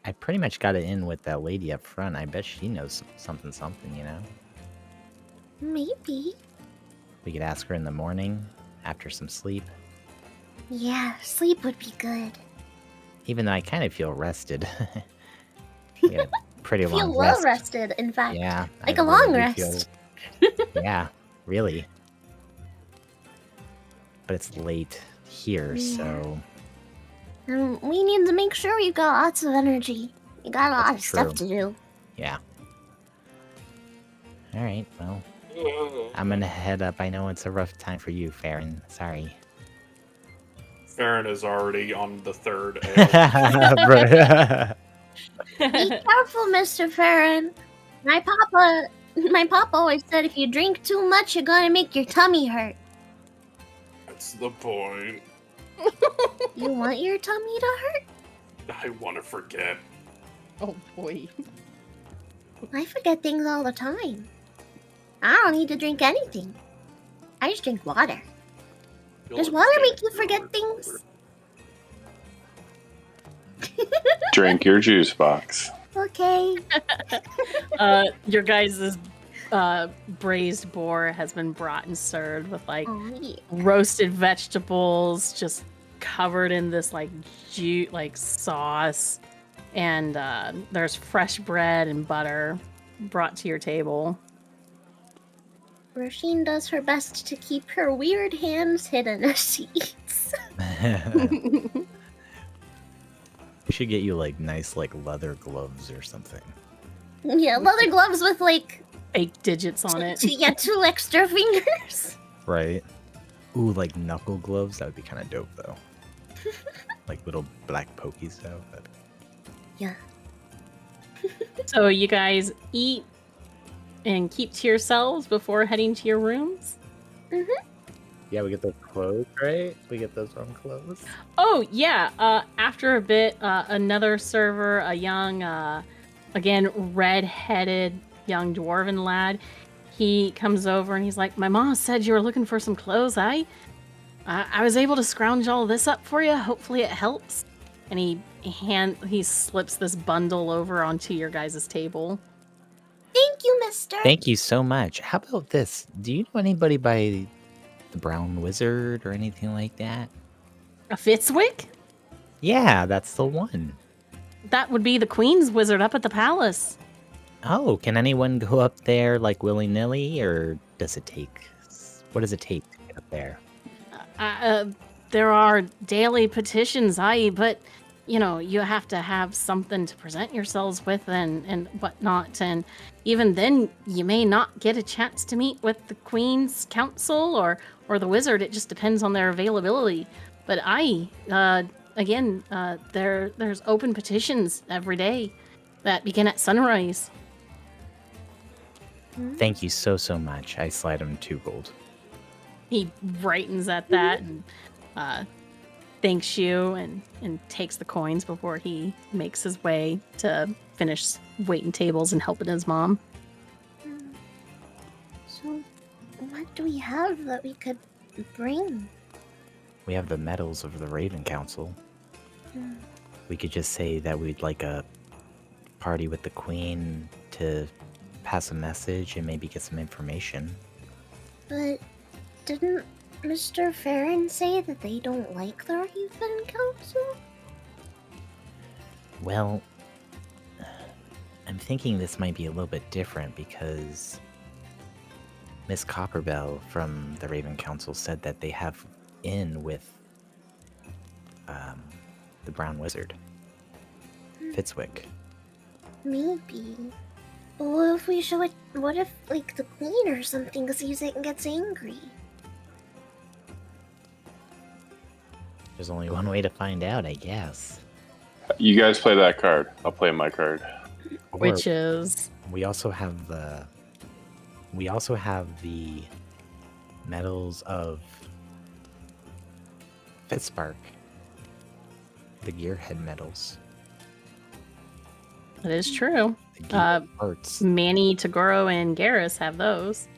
I pretty much got it in with that lady up front. I bet she knows something, you know? Maybe. We could ask her in the morning, after some sleep. Yeah, sleep would be good. Even though I kind of feel rested. We had a pretty I feel long well rest. rested, in fact. Yeah. Like I a long really rest. Yeah, really. But it's late here, so... We need to make sure we've got lots of energy. We got a lot of stuff to do. Yeah. Alright, well... I'm gonna head up. I know it's a rough time for you, Farron. Sorry. Farron is already on the third ale. Be careful, Mr. Farron. My papa always said if you drink too much, you're gonna make your tummy hurt. That's the point. You want your tummy to hurt? I want to forget. Oh boy. I forget things all the time. I don't need to drink anything. I just drink water. Does water make you forget things? Drink your juice box. Okay. Your guys' braised boar has been brought and served with like roasted vegetables, just covered in this like sauce, and there's fresh bread and butter brought to your table. Roisin does her best to keep her weird hands hidden as she eats. We should get you like nice like leather gloves or something. Yeah, leather gloves with like fake digits on it. Yeah, 2 extra fingers. Right. Ooh, like knuckle gloves? That would be kind of dope though. Like little black pokies though. But... Yeah. So you guys eat and keep to yourselves before heading to your rooms? Mm-hmm. Yeah, we get those clothes, right? We get those on clothes. Oh, yeah. After a bit, another server, a young, again, red-headed young dwarven lad, he comes over and he's like, my mom said you were looking for some clothes. I was able to scrounge all this up for you. Hopefully it helps. And he slips this bundle over onto your guys' table. Thank you, mister. Thank you so much. How about this? Do you know anybody by the Brown Wizard or anything like that? A Fitzwick? Yeah, that's the one. That would be the Queen's wizard up at the palace. Oh, can anyone go up there like willy-nilly, or does it take... What does it take to get up there? There are daily petitions, but, you know, you have to have something to present yourselves with and whatnot, and even then, you may not get a chance to meet with the Queen's Council or the wizard. It just depends on their availability. But there's open petitions every day that begin at sunrise. Thank you so much. I slide him 2 gold. He brightens at that and thanks you and takes the coins before he makes his way to finish waiting tables and helping his mom. So, what do we have that we could bring? We have the medals of the Raven Council. We could just say that we'd like a party with the Queen to pass a message and maybe get some information. But didn't Mr. Farron say that they don't like the Raven Council? Well, I'm thinking this might be a little bit different because Miss Copperbell from the Raven Council said that they have in with the Brown Wizard, Fitzwick. Maybe. What if we show it? What if, like, the Queen or something sees it and gets angry? There's only one way to find out, I guess. You guys play that card. I'll play my card. Which is? We also have the medals of Fitzbark. The Gearhead medals. That is true. Arts. Manny, Tagoro, and Garrus have those.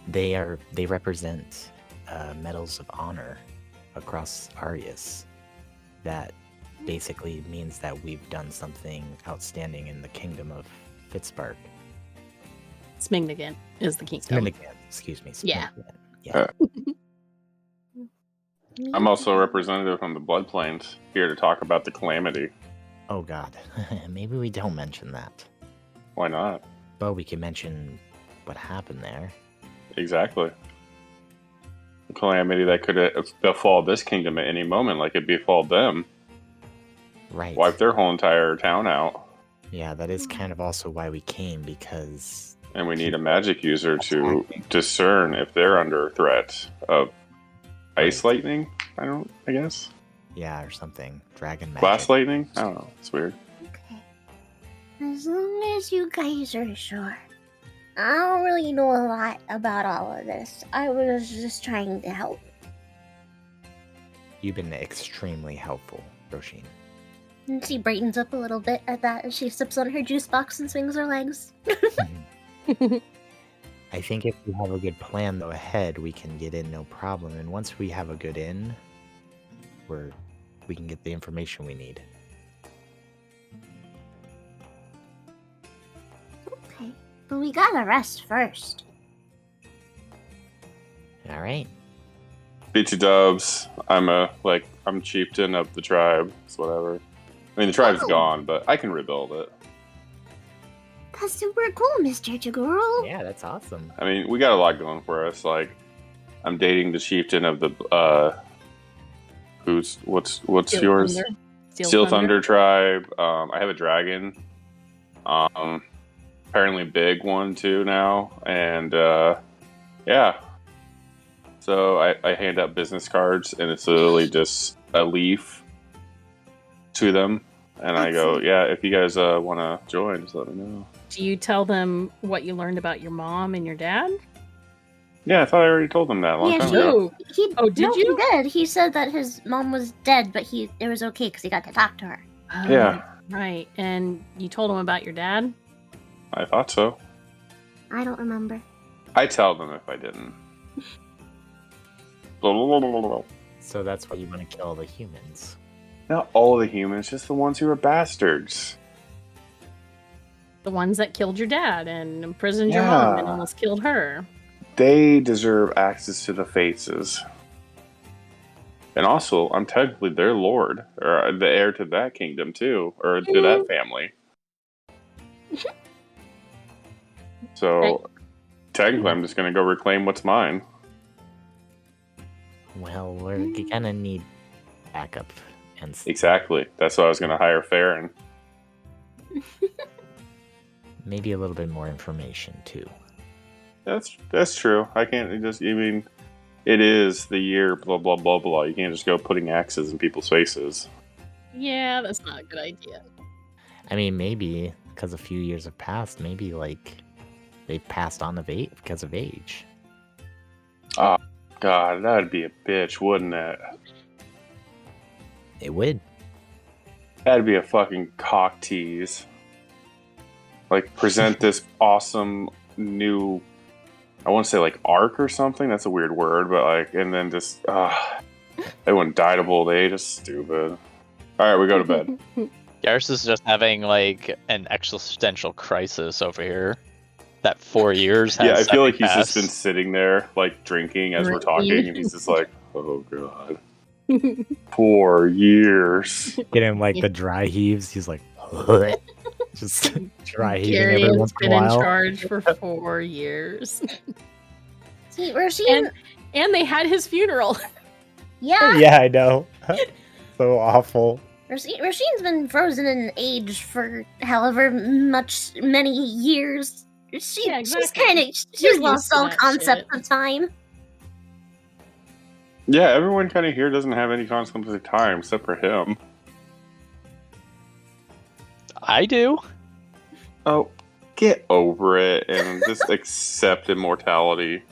They represent medals of honor across Arias. That basically means that we've done something outstanding in the kingdom of Fitzbark. Smignigan is the kingdom. Smignigan, excuse me. Yeah. Yeah. I'm also a representative from the Blood Plains, here to talk about the calamity. Oh god. Maybe we don't mention that. Why not? Well, we can mention what happened there. Exactly. A calamity that could befall this kingdom at any moment, like it befall them. Right. Wipe their whole entire town out. Yeah, that is kind of also why we came, because... And we need a magic user to discern if they're under threat of ice lightning, I guess? Yeah, or something. Dragon magic. Glass lightning? I don't know. It's weird. Okay. As long as you guys are sure. I don't really know a lot about all of this. I was just trying to help. You've been extremely helpful, Roisin. And she brightens up a little bit at that as she sips on her juice box and swings her legs. I think if we have a good plan, though, ahead, we can get in no problem. And once we have a good in, we can get the information we need. Okay, but we gotta rest first. All right. BT Dubs. I'm chieftain of the tribe. It's whatever. I mean, the tribe's gone, but I can rebuild it. That's super cool, Mr. Tagoro. Yeah, that's awesome. I mean, we got a lot going for us. Like, I'm dating the chieftain of the what's Steel yours? Thunder. Steel Thunder tribe. I have a dragon. Apparently a big one too now, and yeah. So I hand out business cards, and it's literally just a leaf to them, and I go, yeah, if you guys want to join, just let me know. Do you tell them what you learned about your mom and your dad? Yeah, I thought I already told him that a long time ago. Did you? He did. He said that his mom was dead, but it was okay because he got to talk to her. Yeah. Right. And you told him about your dad? I thought so. I don't remember. I'd tell them if I didn't. So that's why you want to kill the humans. Not all the humans, just the ones who are bastards. The ones that killed your dad and imprisoned your mom and almost killed her. They deserve access to the faces. And also, I'm technically their lord, or the heir to that kingdom too, or to that family. So, technically, I'm just going to go reclaim what's mine. Well, we're gonna need backup. And Exactly. That's why I was going to hire Farron. maybe a little bit more information, too. That's true. I can't just, I mean, it is the year blah, blah, blah, blah. You can't just go putting axes in people's faces. Yeah, that's not a good idea. I mean, maybe, because a few years have passed, maybe, like, they passed on because of age. Oh, God, that'd be a bitch, wouldn't it? It would. That'd be a fucking cock tease. Like, present this awesome new, I want to say, like, arc or something. That's a weird word, but, like, and then just, they wouldn't die of old age. It's stupid. All right, we go to bed. Garrus is just having, like, an existential crisis over here. That 4 years has Yeah, I feel like he's passed. just been sitting there, like, drinking as we're talking, and he's just like, oh, God. 4 years. Getting, like, the dry heaves. He's like, just dry heaving every Garion's once in been a while. in charge for 4 years. See, Rosine... And they had his funeral. Yeah. Yeah, I know. So awful. Rosine's been frozen in age for however many years. She's lost all concept of time. Yeah, everyone kind of here doesn't have any concept of time except for him. I do. Oh, get over it and just accept immortality.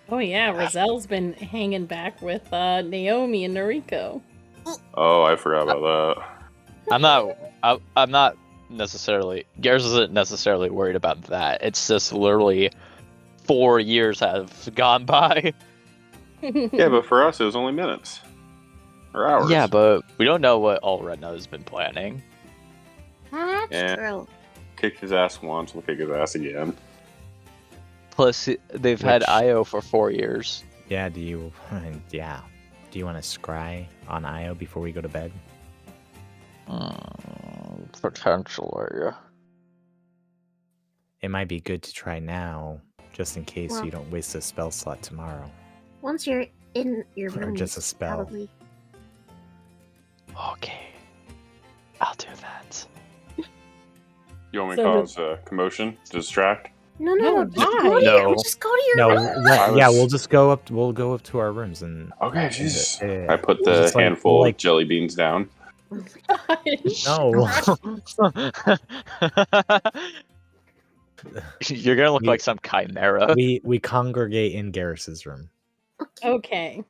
Oh yeah, Rozelle's been hanging back with Naomi and Noriko. Oh, I forgot about that. I'm not necessarily. Garrus isn't necessarily worried about that. It's just literally 4 years have gone by. Yeah, but for us, it was only minutes. Or hours. Yeah, but we don't know what all Redna has been planning. That's true. Kicked his ass once, we'll kick his ass again. Plus, they've had Io for 4 years. Yeah, do you want to scry on Io before we go to bed? Potentially. It might be good to try now, just in case Well- you don't waste a spell slot tomorrow. Once you're in your Or room, just a spell. probably. Okay. I'll do that. You want me to cause a commotion to distract? No, just go to your No, room. we'll just go up. We'll go up to our rooms and. Okay, Jesus. Yeah. I put the Just like- handful like- of jelly beans down. No. You're gonna look like some chimera. We congregate in Garrus's room. Okay.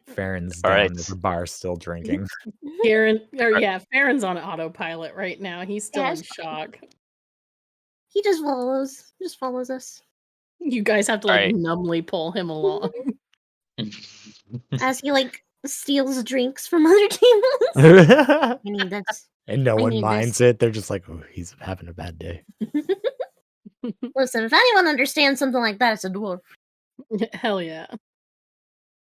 Farron's All down right. at the bar still drinking. Farron's on autopilot right now. He's still in shock. He just follows us. You guys have to like numbly pull him along. As he steals drinks from other tables. I need this. And no I one need minds it. They're just like, oh, he's having a bad day. Listen, if anyone understands something like that, it's a dwarf. Hell yeah.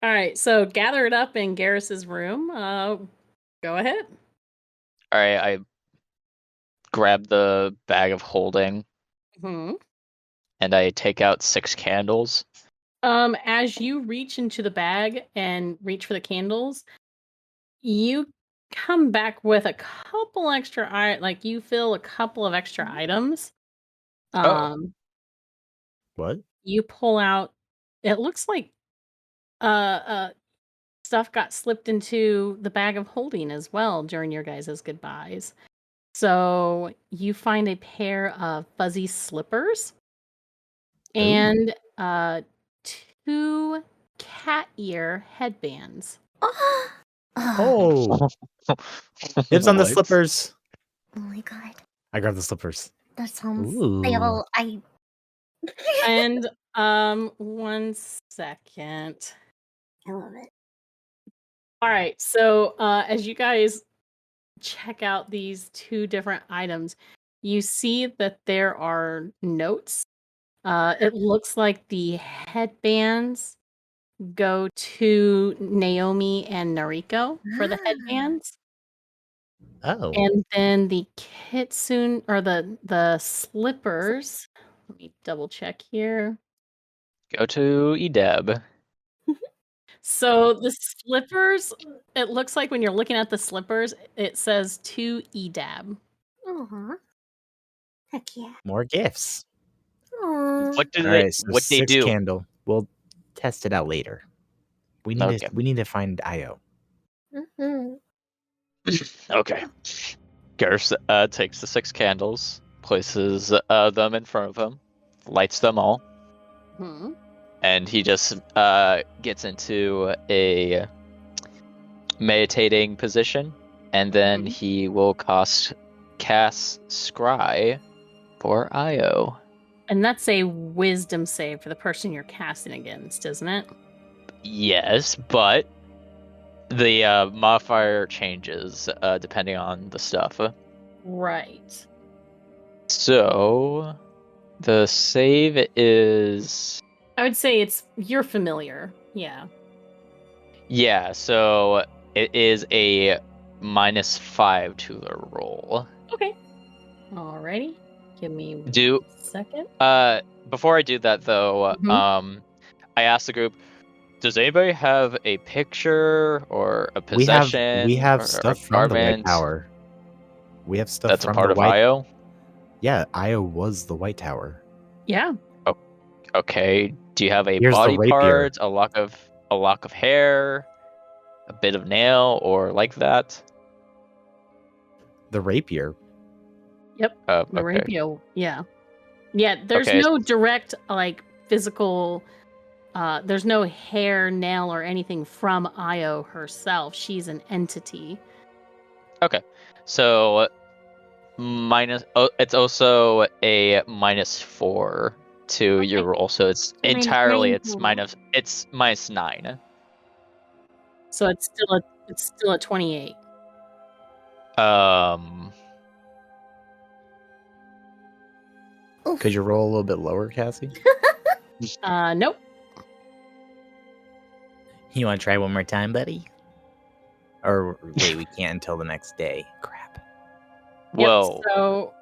All right, so gather it up in Garrus's room. Go ahead. All right, I grab the bag of holding Hmm. and I take out 6 candles. As you reach into the bag and reach for the candles, you come back with a couple extra you fill a couple of extra items. What? You pull out, it looks like stuff got slipped into the bag of holding as well during your guys' goodbyes. So you find a pair of fuzzy slippers and 2 cat ear headbands. Oh. Dibs on the What? slippers. Oh my god. I grabbed the slippers. That sounds. Ooh. And 1 second. I love it. All right, so as you guys check out these 2 different items, you see that there are notes. It looks like the headbands go to Naomi and Nariko for the headbands. Oh. And then the kitsune or the slippers. Let me double check here. Go to Edeb. So the slippers, it looks like when you're looking at the slippers, it says to Edab. Uh-huh. Heck yeah. More gifts. Aww. What do All they? right, so What they 6 do? candle. We'll test it out later. We need Okay. we need to find Io. Mm-hmm. Okay. Garrus takes the 6 candles, places them in front of him, lights them all, and he just gets into a meditating position, and then he will cast Scry for Io. And that's a wisdom save for the person you're casting against, isn't it? Yes, but the modifier changes depending on the stuff. Right. So the save is... I would say you're familiar. Yeah. Yeah, so it is a -5 to the roll. Okay. Alrighty. Give me 1 second. Before I do that, though, I asked the group, does anybody have a picture or a possession? We have or stuff from the White garment? Tower. We have stuff That's from a part the of White... Io? Yeah, Io was the White Tower. Yeah. Okay. Do you have a Here's the body rapier. part, a lock of hair, a bit of nail, or like that? The rapier. Yep. The Okay. rapier. Yeah. Yeah. There's Okay. no direct physical. There's no hair, nail, or anything from Io herself. She's an entity. Okay. So it's also a -4 to your roll, so it's entirely Nine total. -9. So it's still a 28. Could you roll a little bit lower, Cassie? Nope. You want to try one more time, buddy? Or wait, we can't until the next day. Crap. Well, so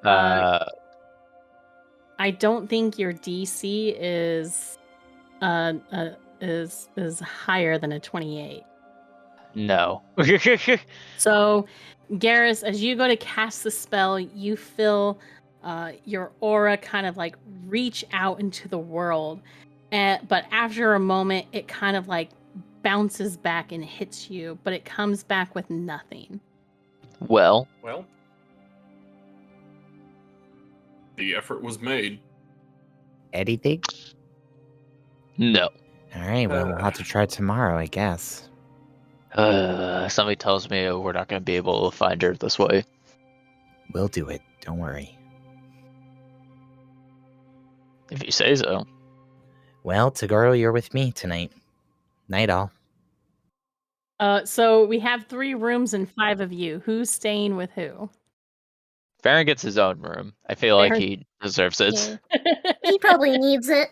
I don't think your DC is higher than a 28. No. So, Garrus, as you go to cast the spell, you feel your aura kind of reach out into the world, but after a moment, it kind of bounces back and hits you, but it comes back with nothing. Well, the effort was made. Anything? No. All right, well, we'll have to try tomorrow, I guess. Somebody tells me we're not going to be able to find her this way. We'll do it. Don't worry. If you say so. Well, Tagoro, you're with me tonight. Night all. So we have 3 rooms and 5 of you. Who's staying with who? Farron gets his own room. I feel like he deserves it. He probably needs it.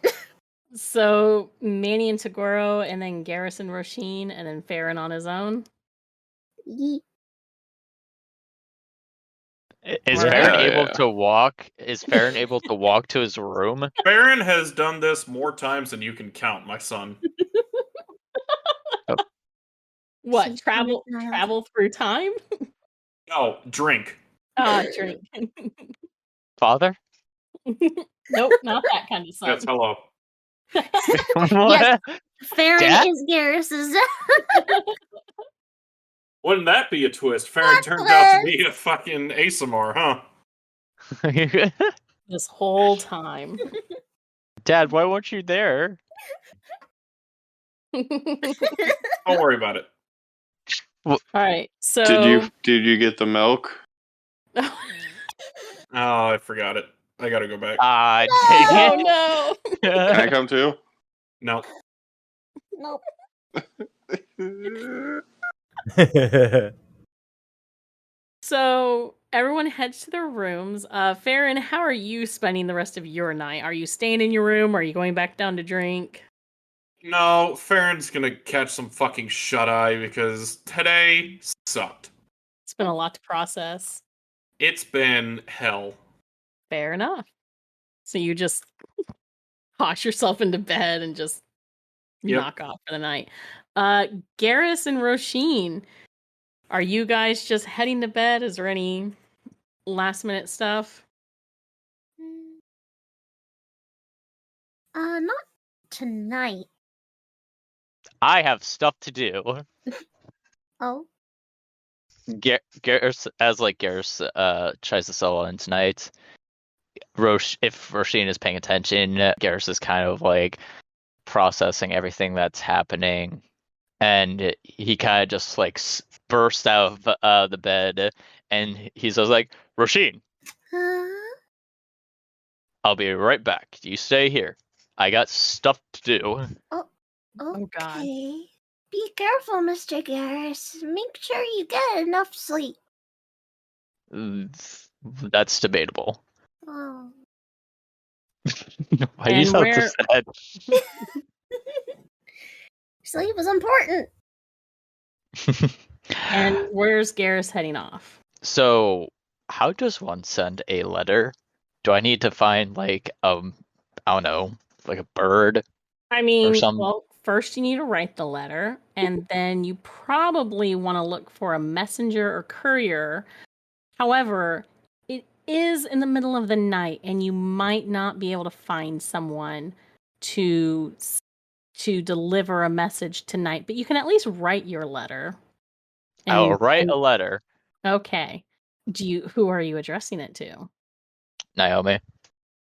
So Manny and Tagoro, and then Garrus and Roisin, and then Farron on his own. Is Farron able to walk? Is Farron able to walk to his room? Farron has done this more times than you can count, my son. What, travel through time? No, drink. Drink. Father? Nope, not that kind of son. Yes, hello. Yes, Farron is Garrus's. Wouldn't that be a twist? Farron turned out to be a fucking Asimar, huh? This whole time. Dad, why weren't you there? Don't worry about it. All right, so Did you get the milk? Oh, I forgot it. I gotta go back. Dang oh it. no! Can I come too? No. Nope. So everyone heads to their rooms. Farron, how are you spending the rest of your night? Are you staying in your room? Or are you going back down to drink? No, Farron's gonna catch some fucking shut-eye because today sucked. It's been a lot to process. It's been hell. Fair enough. So you just toss yourself into bed and just knock off for the night. Garrus and Roisin, are you guys just heading to bed? Is there any last minute stuff? Not tonight. I have stuff to do. Oh. Garrus, as like Garrus tries to solo in tonight, if Roisin is paying attention, Garrus is kind of like processing everything that's happening, and he kind of just like bursts out of the bed, and he says like, Roisin, I'll be right back. You stay here. I got stuff to do. Oh, oh God. Be careful, Mr. Garrus. Make sure you get enough sleep. That's debatable. Oh. Why do you sound so sad? Sleep is important. And where's Garrus heading off? So, how does one send a letter? Do I need to find like I don't know, like a bird? I mean, or some... well, first you need to write the letter, and then you probably want to look for a messenger or courier. However, it is in the middle of the night, and you might not be able to find someone to deliver a message tonight, but you can at least write your letter. I'll write a letter. Okay. Who are you addressing it to? Naomi.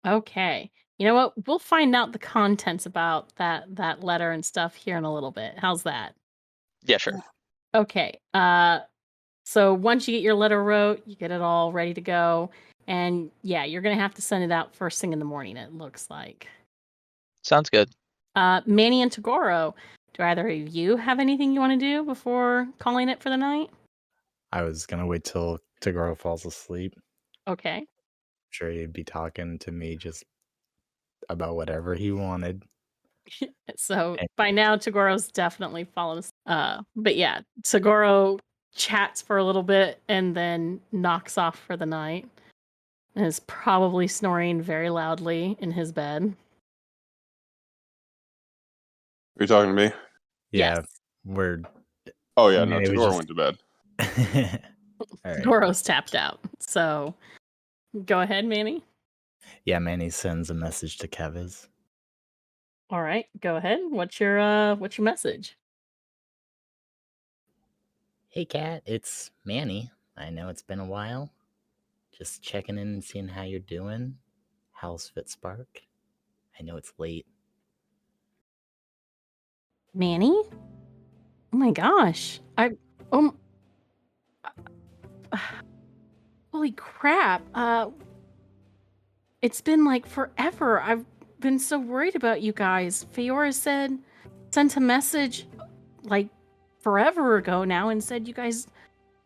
Okay. You know what? We'll find out the contents about that letter and stuff here in a little bit. How's that? Yeah, sure. Okay. So once you get your letter wrote, you get it all ready to go, and yeah, you're gonna have to send it out first thing in the morning. It looks like. Sounds good. Manny and Tagoro, do either of you have anything you want to do before calling it for the night? I was gonna wait till Tagoro falls asleep. Okay. I'm sure he'd be talking to me just about whatever he wanted. So by now, Tagoro's definitely fallen asleep. But yeah, Tagoro chats for a little bit and then knocks off for the night. And is probably snoring very loudly in his bed. Are you talking to me? Yeah, yes. We're. Oh yeah, no, Tagoro went to bed. All right. Tagoro's tapped out. So go ahead, Manny. Yeah, Manny sends a message to Keviz. All right, go ahead. What's your message? Hey, Kat, it's Manny. I know it's been a while. Just checking in and seeing how you're doing. How's Fitspark? I know it's late. Manny? Oh my gosh. Holy crap. It's been like forever. I've been so worried about you guys. Fiora sent a message like forever ago now and said you guys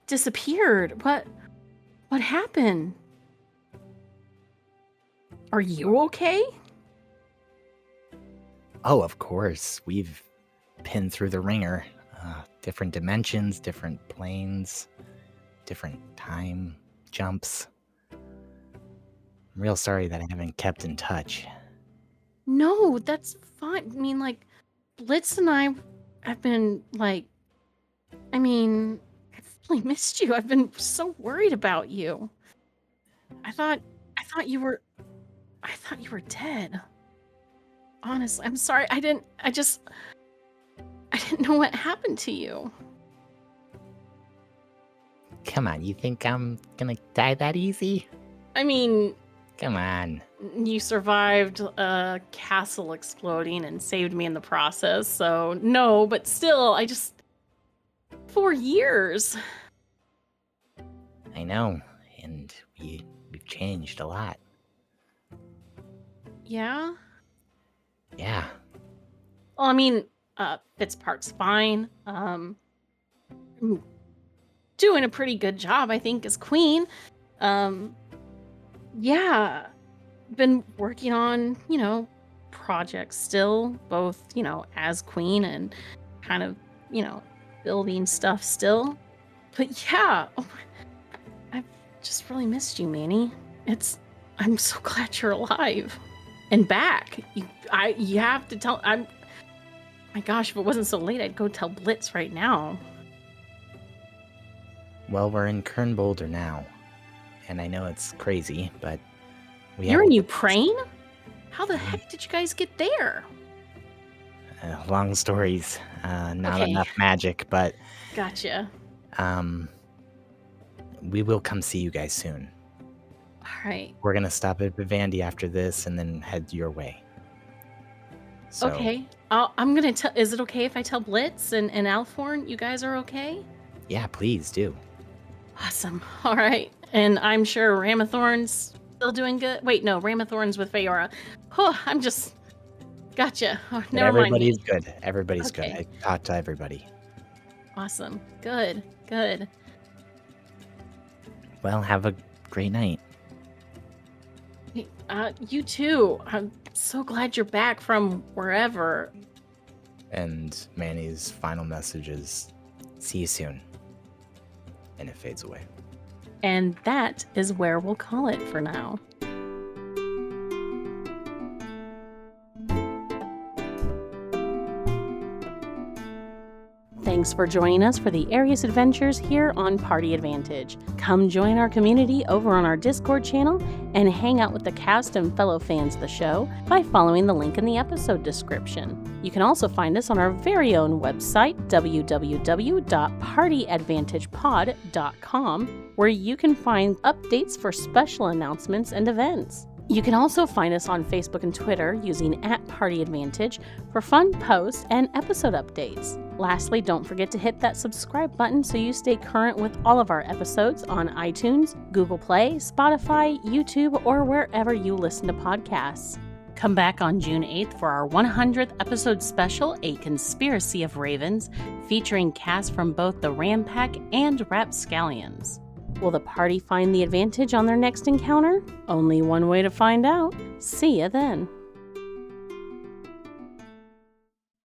disappeared. What happened? Are you okay? Oh, of course. We've been through the ringer. Different dimensions, different planes, different time jumps. I'm real sorry that I haven't kept in touch. No, that's fine. I mean, like, Blitz and I have been, like... I mean, I've really missed you. I've been so worried about you. I thought you were dead. Honestly, I'm sorry. I didn't know what happened to you. Come on, you think I'm gonna die that easy? I mean... Come on. You survived a castle exploding and saved me in the process, so no, but still, 4 years. I know, and we've changed a lot. Yeah? Yeah. Well, I mean, Fitzpark's fine. Doing a pretty good job, I think, as queen. Yeah. Been working on, projects still, both, as queen and kind of, building stuff still. But yeah, I've just really missed you, Manny. I'm so glad you're alive and back. You have to tell. My gosh, if it wasn't so late, I'd go tell Blitz right now. Well, we're in Kern Boldor now, and I know it's crazy, but you're in Uprain? How the heck did you guys get there? Long stories. Not Okay. enough magic, but Gotcha. we will come see you guys soon. All right. We're gonna stop at Vivandy after this and then head your way. So, Okay. I'm gonna tell. Is it okay if I tell Blitz and Althorn you guys are okay? Yeah, please do. Awesome. All right. And I'm sure Ramathorn's still doing good. Wait, no, Ramathorn's with Feora. Oh, I'm just. Gotcha. Oh, But never mind. everybody's good. Everybody's good. Okay. I talked to everybody. Awesome. Good. Good. Well, have a great night. You too. I'm so glad you're back from wherever. And Manny's final message is, see you soon. And it fades away. And that is where we'll call it for now. Thanks for joining us for the Arias Adventures here on Party Advantage. Come join our community over on our Discord channel and hang out with the cast and fellow fans of the show by following the link in the episode description. You can also find us on our very own website, www.partyadvantagepod.com, where you can find updates for special announcements and events. You can also find us on Facebook and Twitter using @PartyAdvantage for fun posts and episode updates. Lastly, don't forget to hit that subscribe button so you stay current with all of our episodes on iTunes, Google Play, Spotify, YouTube, or wherever you listen to podcasts. Come back on June 8th for our 100th episode special, A Conspiracy of Ravens, featuring cast from both the Ram Pack and Rapscallions. Will the party find the advantage on their next encounter? Only one way to find out. See ya then.